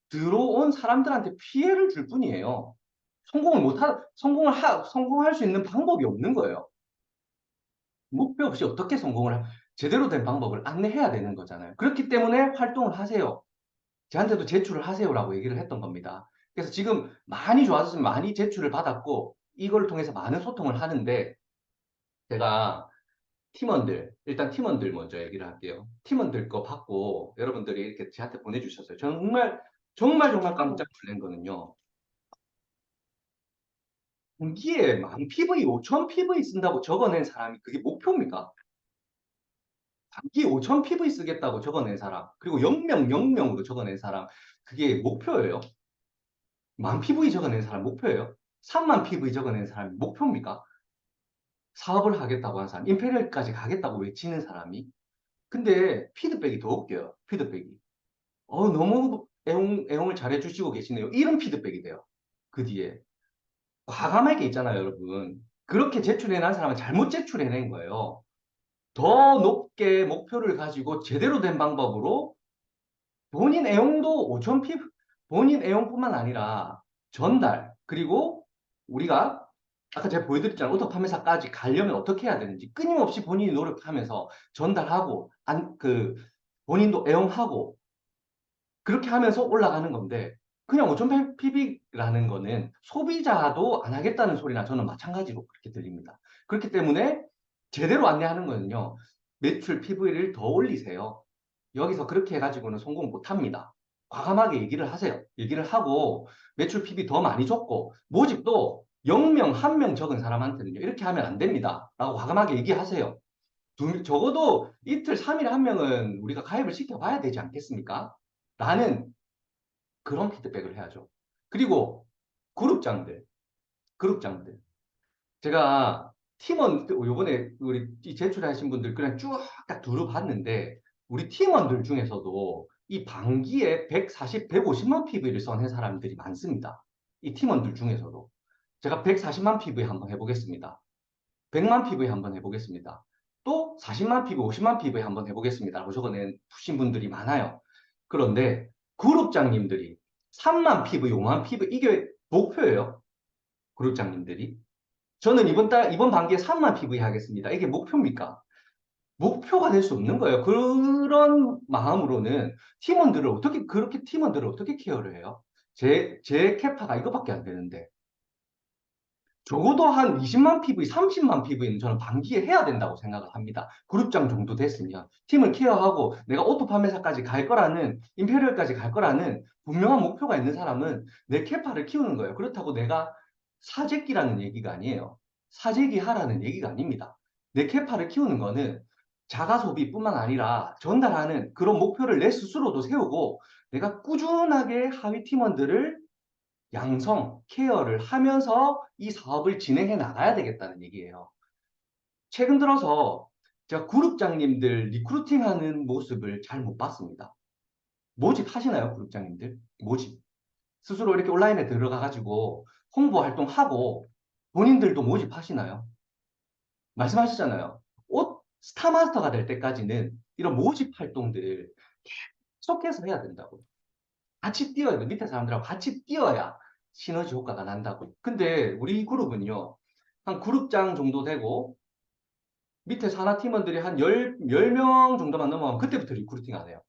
들어온 사람들한테 피해를 줄 뿐이에요. 성공할 수 있는 방법이 없는 거예요. 목표 없이 어떻게 제대로 된 방법을 안내해야 되는 거잖아요. 그렇기 때문에 활동을 하세요. 저한테도 제출을 하세요라고 얘기를 했던 겁니다. 그래서 지금 많이 좋아졌으면 많이 제출을 받았고, 이걸 통해서 많은 소통을 하는데, 제가 일단 팀원들 먼저 얘기를 할게요. 팀원들 거 받고 여러분들이 이렇게 저한테 보내주셨어요. 정말, 정말, 정말 깜짝 놀란 거는요. 분기에 만 PV, 5천 PV 쓴다고 적어낸 사람이 그게 목표입니까? 단기에 5천 PV 쓰겠다고 적어낸 사람, 그리고 0명, 0명으로 적어낸 사람, 그게 목표예요? 만 PV 적어낸 사람 목표예요? 3만 PV 적어낸 사람이 목표입니까? 사업을 하겠다고 한 사람, 임페리얼까지 가겠다고 외치는 사람이? 근데 피드백이 더 웃겨요. 피드백이. 너무 애용을 잘해주시고 계시네요. 이런 피드백이 돼요. 그 뒤에. 과감하게 있잖아요, 여러분. 그렇게 제출해낸 사람은 잘못 제출해낸 거예요. 더 높게 목표를 가지고 제대로 된 방법으로 본인 애용도 5천 피 본인 애용뿐만 아니라 전달, 그리고 우리가 아까 제가 보여드렸잖아요. 오토 판매사까지 가려면 어떻게 해야 되는지 끊임없이 본인이 노력하면서 전달하고 본인도 애용하고 그렇게 하면서 올라가는 건데, 그냥 5,800 PB라는 거는 소비자도 안 하겠다는 소리나 저는 마찬가지로 그렇게 들립니다. 그렇기 때문에 제대로 안내하는 거는요, 매출 PV를 더 올리세요. 여기서 그렇게 해가지고는 성공 못 합니다. 과감하게 얘기를 하세요. 얘기를 하고, 매출 PB 더 많이 줬고, 모집도 0명, 1명 적은 사람한테는요, 이렇게 하면 안 됩니다. 라고 과감하게 얘기하세요. 적어도 이틀, 3일에 한 명은 우리가 가입을 시켜봐야 되지 않겠습니까? 라는 그런 피드백을 해야죠. 그리고 그룹장들. 제가 요번에 우리 제출하신 분들 그냥 쭉 딱 두루봤는데, 우리 팀원들 중에서도 이 반기에 140, 150만 PV를 써낸 사람들이 많습니다. 이 팀원들 중에서도. 제가 140만 PV 한번 해보겠습니다. 100만 PV 한번 해보겠습니다. 또 40만 PV, 50만 PV 한번 해보겠습니다. 라고 적어낸 푸신 분들이 많아요. 그런데 그룹장님들이 3만 PV, 5만 PV 이게 목표예요. 그룹장님들이. 저는 이번 반기에 3만 PV 하겠습니다. 이게 목표입니까? 목표가 될 수 없는 거예요. 그런 마음으로는 그렇게 팀원들을 어떻게 케어를 해요? 제 캐파가 이거밖에 안 되는데. 적어도 한 20만 PV, 30만 PV는 저는 반기에 해야 된다고 생각을 합니다. 그룹장 정도 됐으면 팀을 케어하고 내가 오토 판매사까지 임페리얼까지 갈 거라는 분명한 목표가 있는 사람은 내 캐파를 키우는 거예요. 그렇다고 내가 사재기라는 얘기가 아니에요. 사재기 하라는 얘기가 아닙니다. 내 캐파를 키우는 거는 자가 소비뿐만 아니라 전달하는 그런 목표를 내 스스로도 세우고, 내가 꾸준하게 하위 팀원들을 케어를 하면서 이 사업을 진행해 나가야 되겠다는 얘기예요. 최근 들어서 제가 그룹장님들 리크루팅하는 모습을 잘 못 봤습니다. 모집하시나요, 그룹장님들? 모집. 스스로 이렇게 온라인에 들어가가지고 홍보 활동하고 본인들도 모집하시나요? 말씀하셨잖아요. 스타마스터가 될 때까지는 이런 모집 활동들 계속해서 해야 된다고. 같이 뛰어야 돼. 밑에 사람들하고 같이 뛰어야 시너지 효과가 난다고. 근데 우리 그룹은요, 한 그룹장 정도 되고, 밑에 산하 팀원들이 한 10명 정도만 넘어가면 그때부터 리크루팅 안 해요.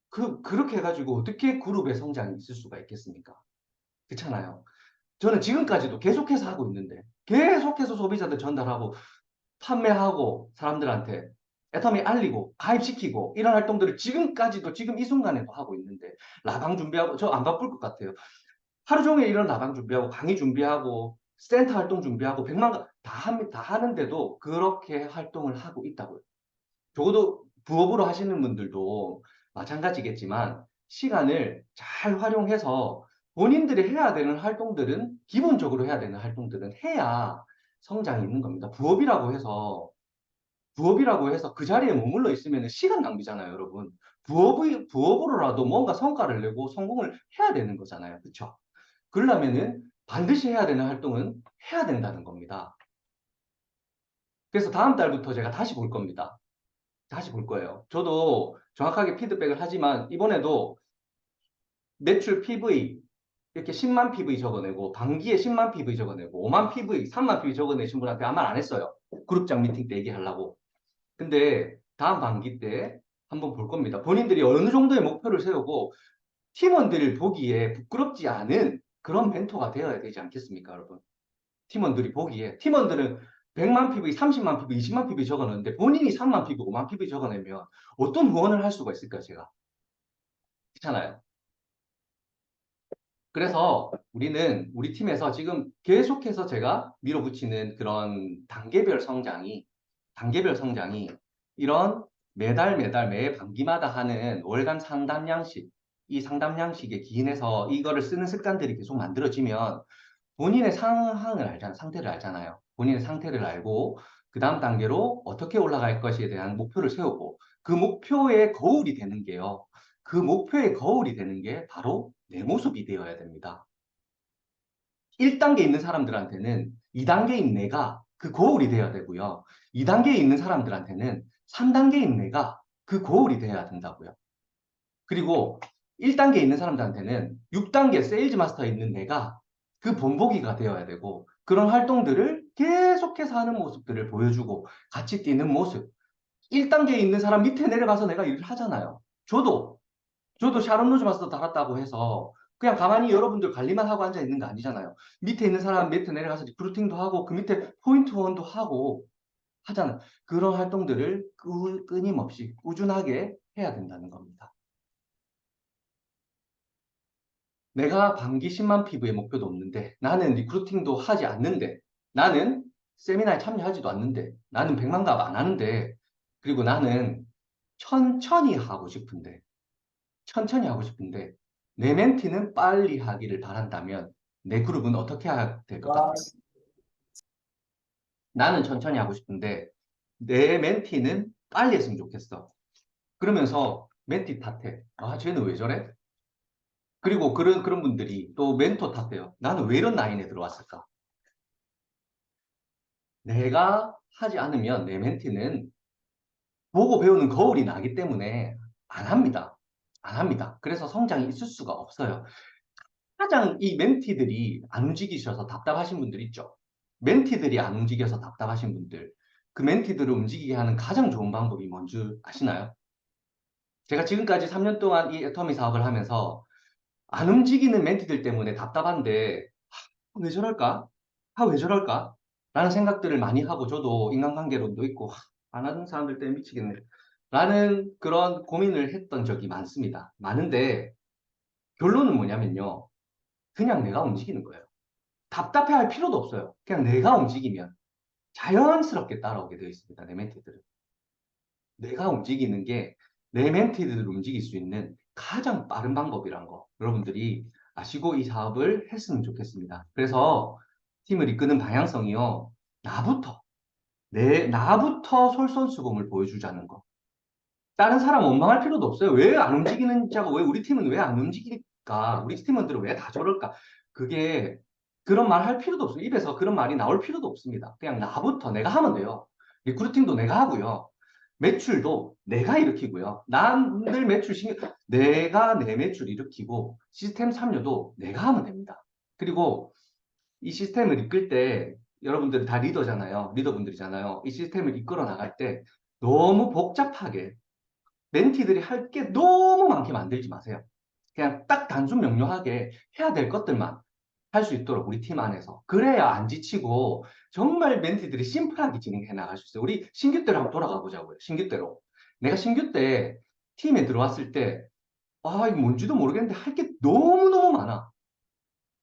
그렇게 해가지고 어떻게 그룹의 성장이 있을 수가 있겠습니까? 그렇잖아요. 저는 지금까지도 계속해서 하고 있는데, 계속해서 소비자들 전달하고, 판매하고, 사람들한테 애터미 알리고, 가입시키고, 이런 활동들을 지금까지도 지금 이 순간에도 하고 있는데, 라방 준비하고, 저 안 바쁠 것 같아요. 하루 종일 이런 라방 준비하고 강의 준비하고 센터 활동 준비하고 100만 다 하는데도 그렇게 활동을 하고 있다고요. 적어도 부업으로 하시는 분들도 마찬가지겠지만 시간을 잘 활용해서 본인들이 해야 되는 활동들은 기본적으로 해야 되는 활동들은 해야 성장이 있는 겁니다. 부업이라고 해서 그 자리에 머물러 있으면 시간 낭비잖아요, 여러분. 부업으로라도 뭔가 성과를 내고 성공을 해야 되는 거잖아요. 그렇죠? 그러려면은 반드시 해야 되는 활동은 해야 된다는 겁니다. 그래서 다음 달부터 제가 다시 볼 겁니다. 다시 볼 거예요. 저도 정확하게 피드백을 하지만 이번에도 매출 PV 이렇게 10만 PV 적어내고 반기에 10만 PV 적어내고 5만 PV, 3만 PV 적어내신 분한테 아무 말 안 했어요. 그룹장 미팅 때 얘기하려고. 근데 다음 반기 때 한번 볼 겁니다. 본인들이 어느 정도의 목표를 세우고 팀원들을 보기에 부끄럽지 않은 그런 멘토가 되어야 되지 않겠습니까, 여러분? 팀원들이 보기에 팀원들은 100만 PV, 30만 PV, 20만 PV 적어내는데 본인이 3만 PV, 5만 PV 적어내면 어떤 후원을 할 수가 있을까요, 제가? 그렇잖아요. 그래서 우리 팀에서 지금 계속해서 제가 밀어붙이는 그런 단계별 성장이 이런 매달 매 반기마다 하는 월간 상담 양식, 이 상담 양식에 기인해서 이거를 쓰는 습관들이 계속 만들어지면 본인의 상태를 알잖아요. 본인의 상태를 알고 그 다음 단계로 어떻게 올라갈 것에 대한 목표를 세우고 그 목표의 거울이 되는 게요. 그 목표의 거울이 되는 게 바로 내 모습이 되어야 됩니다. 1단계 있는 사람들한테는 2단계인 내가 그 거울이 되어야 되고요. 2단계에 있는 사람들한테는 3단계인 내가 그 거울이 되어야 된다고요. 그리고 1단계에 있는 사람들한테는 6단계 세일즈 마스터에 있는 내가 그 본보기가 되어야 되고 그런 활동들을 계속해서 하는 모습들을 보여주고 같이 뛰는 모습. 1단계에 있는 사람 밑에 내려가서 내가 일을 하잖아요. 저도 샤론 로즈 마스터 달았다고 해서 그냥 가만히 여러분들 관리만 하고 앉아 있는 거 아니잖아요. 밑에 있는 사람 밑에 내려가서 리크루팅도 하고 그 밑에 포인트 원도 하고 하잖아요. 그런 활동들을 끊임없이 꾸준하게 해야 된다는 겁니다. 내가 반기 10만 PV의 목표도 없는데 나는 리크루팅도 하지 않는데 나는 세미나에 참여하지도 않는데 나는 100만 갑 안 하는데 그리고 나는 천천히 하고 싶은데 내 멘티는 빨리 하기를 바란다면 내 그룹은 어떻게 해야 될 것 같아요? 나는 천천히 하고 싶은데 내 멘티는 빨리 했으면 좋겠어. 그러면서 멘티 탓해. 아, 쟤는 왜 저래? 그리고 그런 분들이 또 멘토 탓해요. 나는 왜 이런 라인에 들어왔을까? 내가 하지 않으면 내 멘티는 보고 배우는 거울이 나기 때문에 안 합니다. 안 합니다. 그래서 성장이 있을 수가 없어요. 가장 이 멘티들이 안 움직이셔서 답답하신 분들 있죠. 멘티들이 안 움직여서 답답하신 분들. 그 멘티들을 움직이게 하는 가장 좋은 방법이 뭔지 아시나요? 제가 지금까지 3년 동안 이 애터미 사업을 하면서 안 움직이는 멘티들 때문에 답답한데 왜 저럴까? 왜 저럴까? 라는 생각들을 많이 하고 저도 인간관계론도 있고 안 하는 사람들 때문에 미치겠네. 라는 그런 고민을 했던 적이 많습니다. 많은데 결론은 뭐냐면요. 그냥 내가 움직이는 거예요. 답답해할 필요도 없어요. 그냥 내가 움직이면 자연스럽게 따라오게 되어 있습니다. 내 멘티들은. 내가 움직이는 게 내 멘티들을 움직일 수 있는 가장 빠른 방법이란 거 여러분들이 아시고 이 사업을 했으면 좋겠습니다. 그래서 팀을 이끄는 방향성이요. 나부터 솔선수범을 보여주자는 거. 다른 사람 원망할 필요도 없어요. 왜 안 움직이는 자가 왜 우리 팀은 왜 안 움직일까? 우리 팀원들은 왜 다 저럴까? 그게 그런 말 할 필요도 없어요. 입에서 그런 말이 나올 필요도 없습니다. 그냥 나부터 내가 하면 돼요. 리크루팅도 내가 하고요. 매출도 내가 일으키고요. 남들 매출 신경 내가 내 매출 일으키고 시스템 참여도 내가 하면 됩니다. 그리고 이 시스템을 이끌 때 여러분들 다 리더잖아요. 리더분들이잖아요. 이 시스템을 이끌어 나갈 때 너무 복잡하게 멘티들이 할 게 너무 많게 만들지 마세요. 그냥 딱 단순 명료하게 해야 될 것들만 할 수 있도록 우리 팀 안에서. 그래야 안 지치고 정말 멘티들이 심플하게 진행해 나갈 수 있어요. 우리 신규 때로 한번 돌아가 보자고요. 신규 때로. 내가 신규 때 팀에 들어왔을 때 이거 뭔지도 모르겠는데 할 게 너무너무 많아.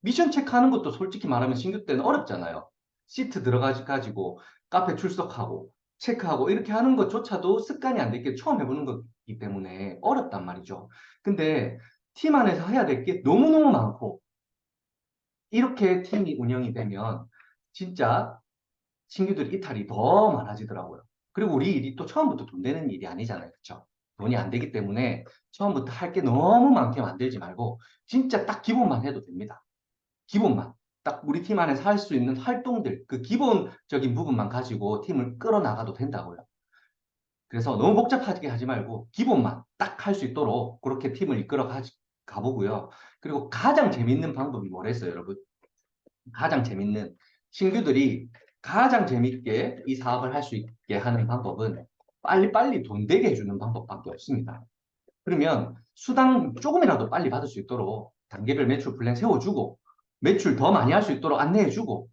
미션 체크하는 것도 솔직히 말하면 신규 때는 어렵잖아요. 시트 들어가가지고 카페 출석하고 체크하고 이렇게 하는 것조차도 습관이 안 됐기 처음 해보는 거기 때문에 어렵단 말이죠. 근데 팀 안에서 해야 될 게 너무너무 많고 이렇게 팀이 운영이 되면 진짜 신규들 이탈이 더 많아지더라고요. 그리고 우리 일이 또 처음부터 돈 되는 일이 아니잖아요. 그렇죠? 돈이 안 되기 때문에 처음부터 할 게 너무 많게 만들지 말고 진짜 딱 기본만 해도 됩니다. 기본만. 딱 우리 팀 안에서 할 수 있는 활동들, 그 기본적인 부분만 가지고 팀을 끌어나가도 된다고요. 그래서 너무 복잡하게 하지 말고 기본만 딱 할 수 있도록 그렇게 팀을 이끌어 가보고요. 그리고 가장 재밌는 방법이 뭐랬어요, 여러분? 가장 재밌는 신규들이 가장 재밌게 이 사업을 할 수 있게 하는 방법은 빨리빨리 돈 되게 해주는 방법밖에 없습니다. 그러면 수당 조금이라도 빨리 받을 수 있도록 단계별 매출 플랜 세워주고 매출 더 많이 할 수 있도록 안내해주고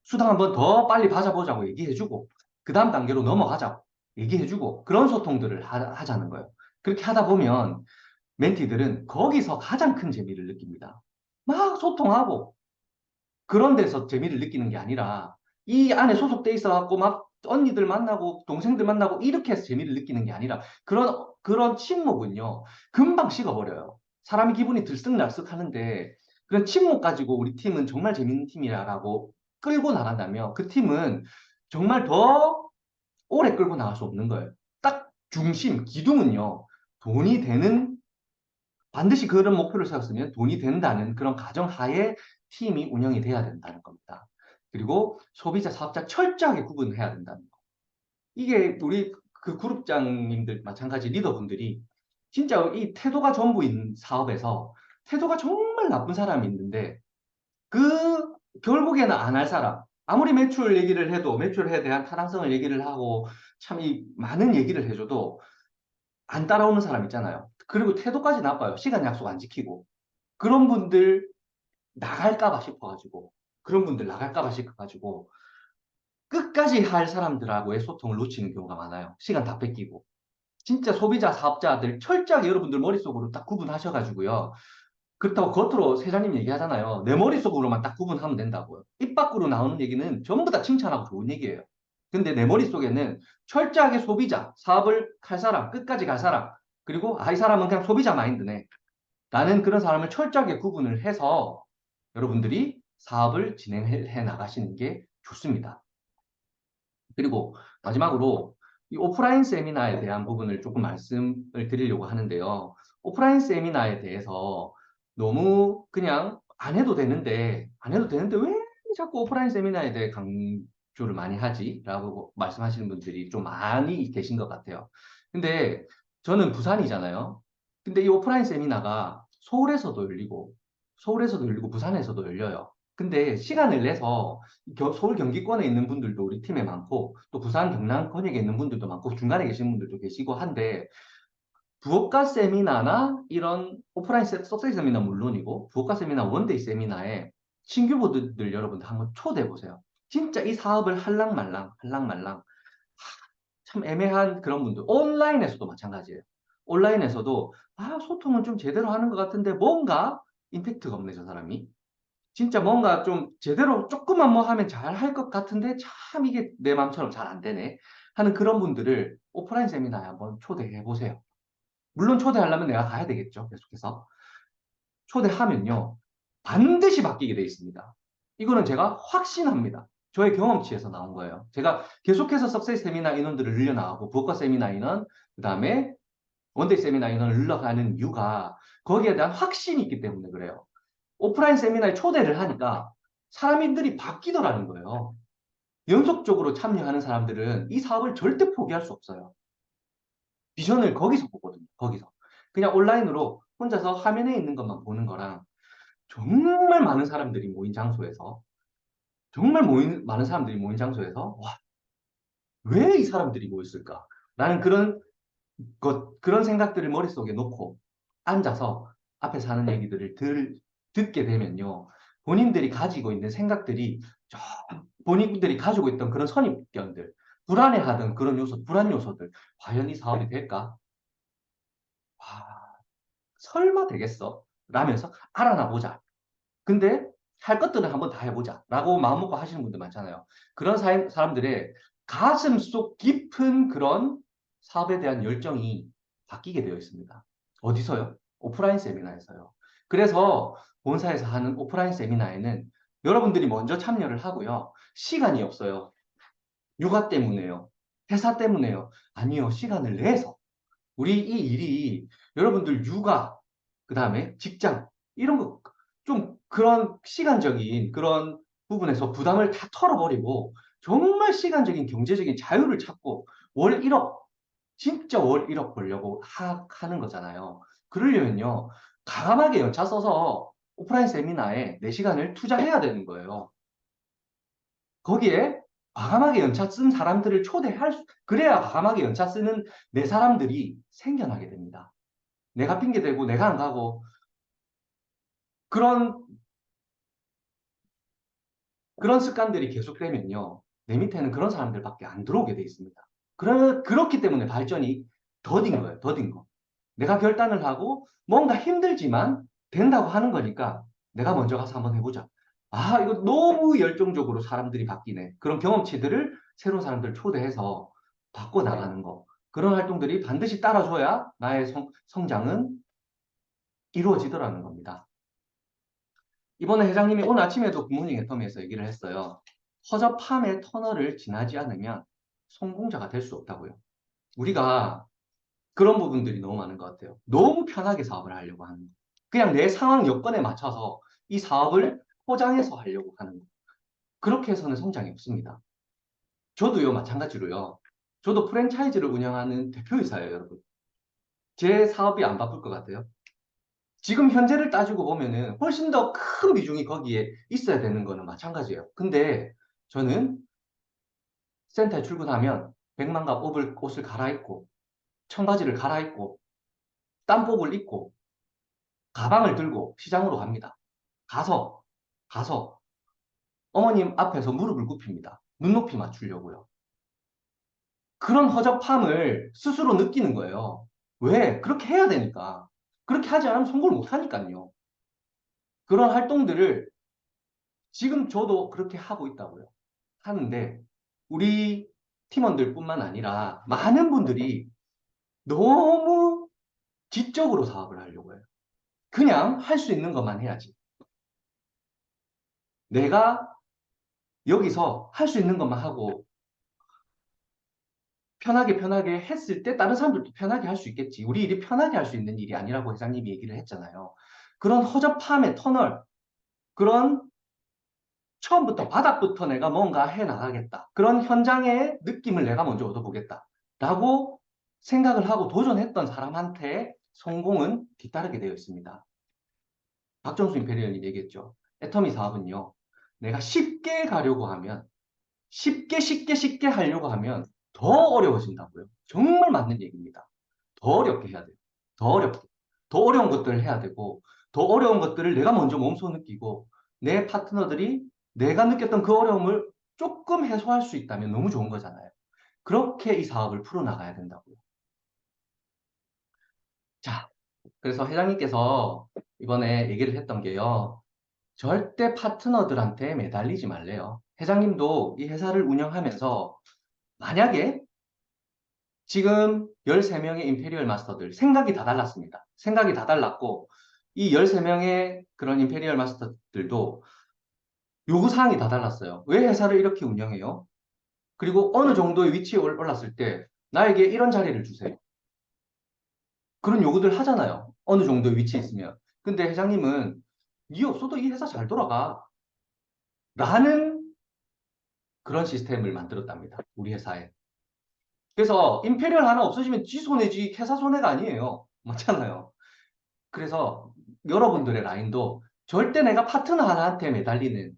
수당 한번 더 빨리 받아보자고 얘기해주고 그 다음 단계로 넘어가자고 얘기해주고 그런 소통들을 하자는 거예요. 그렇게 하다 보면 멘티들은 거기서 가장 큰 재미를 느낍니다. 막 소통하고 그런 데서 재미를 느끼는 게 아니라 이 안에 소속돼 있어갖고 막 언니들 만나고 동생들 만나고 이렇게 해서 재미를 느끼는 게 아니라 그런 친목은요 금방 식어버려요. 사람이 기분이 들썩날썩 하는데 그런 친목 가지고 우리 팀은 정말 재밌는 팀이라고 끌고 나간다면 그 팀은 정말 더 오래 끌고 나갈 수 없는 거예요. 딱 중심, 기둥은요 돈이 되는 반드시 그런 목표를 세웠으면 돈이 된다는 그런 가정하에 팀이 운영이 돼야 된다는 겁니다. 그리고 소비자, 사업자 철저하게 구분해야 된다는 거. 이게 우리 그 그룹장님들 마찬가지 리더분들이 진짜 이 태도가 전부인 사업에서 태도가 정말 나쁜 사람이 있는데 그 결국에는 안 할 사람 아무리 매출 얘기를 해도 매출에 대한 타당성을 얘기를 하고 참 이 많은 얘기를 해줘도 안 따라오는 사람 있잖아요. 그리고 태도까지 나빠요. 시간 약속 안 지키고. 그런 분들 나갈까봐 싶어가지고, 그런 분들 나갈까봐 싶어가지고, 끝까지 할 사람들하고의 소통을 놓치는 경우가 많아요. 시간 다 뺏기고. 진짜 소비자, 사업자들 철저하게 여러분들 머릿속으로 딱 구분하셔가지고요. 그렇다고 겉으로 세장님 얘기하잖아요. 내 머릿속으로만 딱 구분하면 된다고요. 입 밖으로 나오는 얘기는 전부 다 칭찬하고 좋은 얘기예요. 근데 내 머릿속에는 철저하게 소비자, 사업을 할 사람, 끝까지 갈 사람, 그리고 이 사람은 그냥 소비자 마인드네. 나는 그런 사람을 철저하게 구분을 해서 여러분들이 사업을 진행해 나가시는 게 좋습니다. 그리고 마지막으로 이 오프라인 세미나에 대한 부분을 조금 말씀을 드리려고 하는데요. 오프라인 세미나에 대해서 너무 그냥 안 해도 되는데 왜 자꾸 오프라인 세미나에 대해 강조를 많이 하지? 라고 말씀하시는 분들이 좀 많이 계신 것 같아요. 근데 저는 부산이잖아요. 근데 이 오프라인 세미나가 서울에서도 열리고 부산에서도 열려요. 근데 시간을 내서 서울 경기권에 있는 분들도 우리 팀에 많고 또 부산 경남 권역에 있는 분들도 많고 중간에 계신 분들도 계시고 한데 부업가 세미나나 이런 오프라인 석세이 세미나 물론이고 부업가 세미나 원데이 세미나에 신규분들 여러분들 한번 초대해 보세요. 진짜 이 사업을 할랑말랑 참 애매한 그런 분들 온라인에서도 마찬가지예요. 온라인에서도 소통은 좀 제대로 하는 것 같은데 뭔가 임팩트가 없네 저 사람이. 진짜 뭔가 좀 제대로 조금만 뭐 하면 잘 할 것 같은데 참 이게 내 마음처럼 잘 안 되네 하는 그런 분들을 오프라인 세미나에 한번 초대해 보세요. 물론 초대하려면 내가 가야 되겠죠. 계속해서. 초대하면요. 반드시 바뀌게 돼 있습니다. 이거는 제가 확신합니다. 저의 경험치에서 나온 거예요. 제가 계속해서 석세스 세미나 인원들을 늘려나가고 부업가 세미나 인원, 그 다음에 원데이 세미나 인원을 늘려가는 이유가 거기에 대한 확신이 있기 때문에 그래요. 오프라인 세미나에 초대를 하니까 사람들이 바뀌더라는 거예요. 연속적으로 참여하는 사람들은 이 사업을 절대 포기할 수 없어요. 비전을 거기서 보거든요. 거기서. 그냥 온라인으로 혼자서 화면에 있는 것만 보는 거랑 정말 많은 사람들이 모인 장소에서 많은 사람들이 모인 장소에서 와, 왜 이 사람들이 모였을까? 라는 그런 생각들을 머릿속에 놓고 앉아서 앞에서 하는 얘기들을 듣게 되면요. 본인들이 가지고 있는 생각들이 본인들이 가지고 있던 그런 선입견들, 불안해하던 그런 불안 요소들, 과연 이 사업이 될까? 와, 설마 되겠어? 라면서 알아나 보자. 근데 할 것들은 한번 다 해보자. 라고 마음먹고 하시는 분들 많잖아요. 그런 사람들의 가슴 속 깊은 그런 사업에 대한 열정이 바뀌게 되어 있습니다. 어디서요? 오프라인 세미나에서요. 그래서 본사에서 하는 오프라인 세미나에는 여러분들이 먼저 참여를 하고요. 시간이 없어요. 육아 때문에요. 회사 때문에요. 아니요. 시간을 내서. 우리 이 일이 여러분들 육아, 그 다음에 직장, 이런 거, 좀 그런 시간적인 그런 부분에서 부담을 다 털어버리고 정말 시간적인 경제적인 자유를 찾고 월 1억, 진짜 월 1억 벌려고 하는 거잖아요. 그러려면요. 과감하게 연차 써서 오프라인 세미나에 내 시간을 투자해야 되는 거예요. 거기에 과감하게 연차 쓴 사람들을 그래야 과감하게 연차 쓰는 내 사람들이 생겨나게 됩니다. 내가 핑계대고 내가 안 가고 그런 습관들이 계속되면요. 내 밑에는 그런 사람들밖에 안 들어오게 돼 있습니다. 그렇기 때문에 발전이 더딘 거예요. 더딘 거. 내가 결단을 하고 뭔가 힘들지만 된다고 하는 거니까 내가 먼저 가서 한번 해보자. 아, 이거 너무 열정적으로 사람들이 바뀌네. 그런 경험치들을 새로운 사람들 초대해서 바꿔나가는 거. 그런 활동들이 반드시 따라줘야 나의 성장은 이루어지더라는 겁니다. 이번에 회장님이 오늘 아침에도 굿모닝 애터미에서 얘기를 했어요. 허접함의 터널을 지나지 않으면 성공자가 될 수 없다고요. 우리가 그런 부분들이 너무 많은 것 같아요. 너무 편하게 사업을 하려고 하는 거. 그냥 내 상황 여건에 맞춰서 이 사업을 포장해서 하려고 하는 거. 그렇게 해서는 성장이 없습니다. 저도요, 마찬가지로요. 저도 프랜차이즈를 운영하는 대표이사예요, 여러분. 제 사업이 안 바쁠 것 같아요. 지금 현재를 따지고 보면은 훨씬 더 큰 비중이 거기에 있어야 되는 거는 마찬가지예요. 근데 저는 센터에 출근하면 100만갑 옷을 갈아입고 청바지를 갈아입고 땀복을 입고 가방을 들고 시장으로 갑니다. 가서 어머님 앞에서 무릎을 굽힙니다. 눈높이 맞추려고요. 그런 허접함을 스스로 느끼는 거예요. 왜? 그렇게 해야 되니까. 그렇게 하지 않으면 성공을 못 하니까요. 그런 활동들을 지금 저도 그렇게 하고 있다고요. 하는데 우리 팀원들뿐만 아니라 많은 분들이 너무 지적으로 사업을 하려고 해요. 그냥 할 수 있는 것만 해야지. 내가 여기서 할 수 있는 것만 하고 편하게 했을 때 다른 사람들도 편하게 할 수 있겠지. 우리 일이 편하게 할 수 있는 일이 아니라고 회장님이 얘기를 했잖아요. 그런 허접함의 터널, 그런 처음부터 바닥부터 내가 뭔가 해 나가겠다. 그런 현장의 느낌을 내가 먼저 얻어보겠다. 라고 생각을 하고 도전했던 사람한테 성공은 뒤따르게 되어 있습니다. 박정수 임페리언이 얘기했죠. 애터미 사업은요. 내가 쉽게 가려고 하면 쉽게 하려고 하면 더 어려워진다고요. 정말 맞는 얘기입니다. 더 어렵게 해야 돼요. 더 어렵게. 더 어려운 것들을 해야 되고 더 어려운 것들을 내가 먼저 몸소 느끼고 내 파트너들이 내가 느꼈던 그 어려움을 조금 해소할 수 있다면 너무 좋은 거잖아요. 그렇게 이 사업을 풀어나가야 된다고요. 자, 그래서 회장님께서 이번에 얘기를 했던 게요. 절대 파트너들한테 매달리지 말래요. 회장님도 이 회사를 운영하면서 만약에 지금 13명의 임페리얼 마스터들 생각이 다 달랐습니다. 생각이 다 달랐고 이 13명의 그런 임페리얼 마스터들도 요구사항이 다 달랐어요. 왜 회사를 이렇게 운영해요? 그리고 어느 정도의 위치에 올랐을 때 나에게 이런 자리를 주세요. 그런 요구들 하잖아요. 어느 정도의 위치에 있으면. 근데 회장님은 니 없어도 이 회사 잘 돌아가. 라는 그런 시스템을 만들었답니다. 우리 회사에. 그래서 임페리얼 하나 없어지면 지 손해지 회사 손해가 아니에요. 맞잖아요. 그래서 여러분들의 라인도 절대 내가 파트너 하나한테 매달리는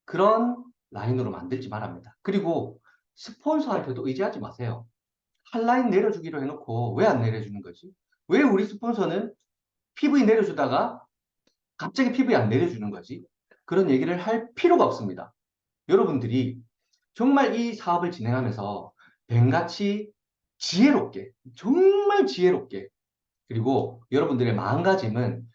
그런 라인으로 만들지 말합니다. 그리고 스폰서한테도 의지하지 마세요. 한 라인 내려주기로 해놓고 왜 안 내려주는 거지? 왜 우리 스폰서는 PV 내려주다가 갑자기 PV 안 내려주는 거지? 그런 얘기를 할 필요가 없습니다. 여러분들이 정말 이 사업을 진행하면서 뱀같이 지혜롭게, 정말 지혜롭게, 그리고 여러분들의 마음가짐은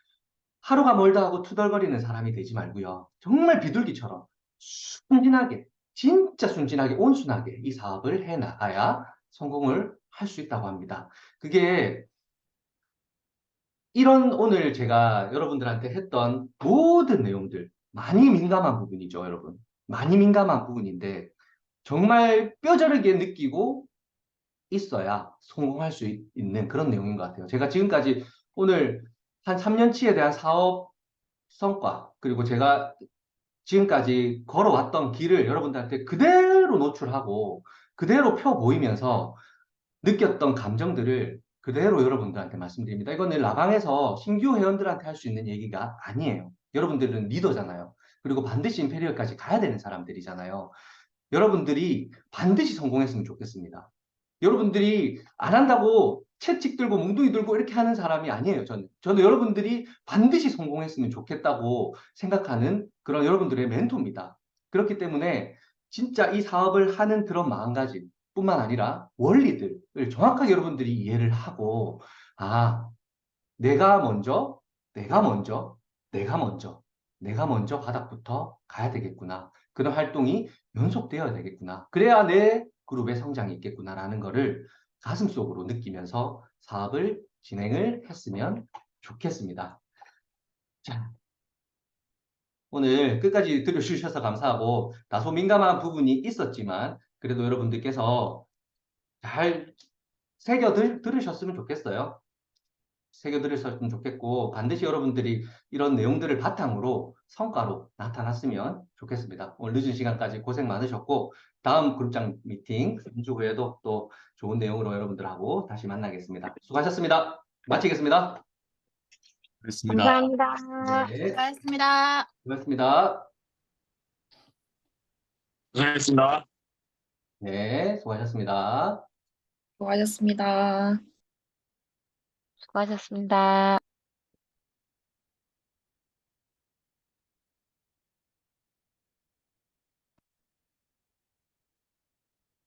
하루가 멀다 하고 투덜거리는 사람이 되지 말고요. 정말 비둘기처럼 순진하게, 진짜 순진하게, 온순하게 이 사업을 해 나가야 성공을 할 수 있다고 합니다. 그게 이런 오늘 제가 여러분들한테 했던 모든 내용들, 많이 민감한 부분이죠, 여러분. 많이 민감한 부분인데, 정말 뼈저리게 느끼고 있어야 성공할 수 있는 그런 내용인 것 같아요. 제가 지금까지 오늘 한 3년치에 대한 사업 성과, 그리고 제가 지금까지 걸어왔던 길을 여러분들한테 그대로 노출하고 그대로 펴 보이면서 느꼈던 감정들을 그대로 여러분들한테 말씀드립니다. 이거는 라방에서 신규 회원들한테 할 수 있는 얘기가 아니에요. 여러분들은 리더잖아요. 그리고 반드시 임페리얼까지 가야 되는 사람들이잖아요. 여러분들이 반드시 성공했으면 좋겠습니다. 여러분들이 안 한다고 채찍 들고 뭉둥이 들고 이렇게 하는 사람이 아니에요. 저는 여러분들이 반드시 성공했으면 좋겠다고 생각하는 그런 여러분들의 멘토입니다. 그렇기 때문에 진짜 이 사업을 하는 그런 마음가짐 뿐만 아니라 원리들을 정확하게 여러분들이 이해를 하고, 아, 내가 먼저, 내가 먼저, 내가 먼저, 내가 먼저 바닥부터 가야 되겠구나. 그런 활동이 연속되어야 되겠구나. 그래야 내 그룹의 성장이 있겠구나라는 거를 가슴속으로 느끼면서 사업을 진행을 했으면 좋겠습니다. 자, 오늘 끝까지 들어주셔서 감사하고 다소 민감한 부분이 있었지만 그래도 여러분들께서 잘 들으셨으면 좋겠어요. 새겨들으셨으면 좋겠고 반드시 여러분들이 이런 내용들을 바탕으로 성과로 나타났으면 좋겠습니다. 오늘 늦은 시간까지 고생 많으셨고 다음 그룹장 미팅 3주 후에도 또 좋은 내용으로 여러분들하고 다시 만나겠습니다. 수고하셨습니다. 마치겠습니다. 그렇습니다. 감사합니다. 네, 수고하셨습니다. 수고하셨습니다. 고생했습니다. 네, 수고하셨습니다. 수고하셨습니다. 수고하셨습니다.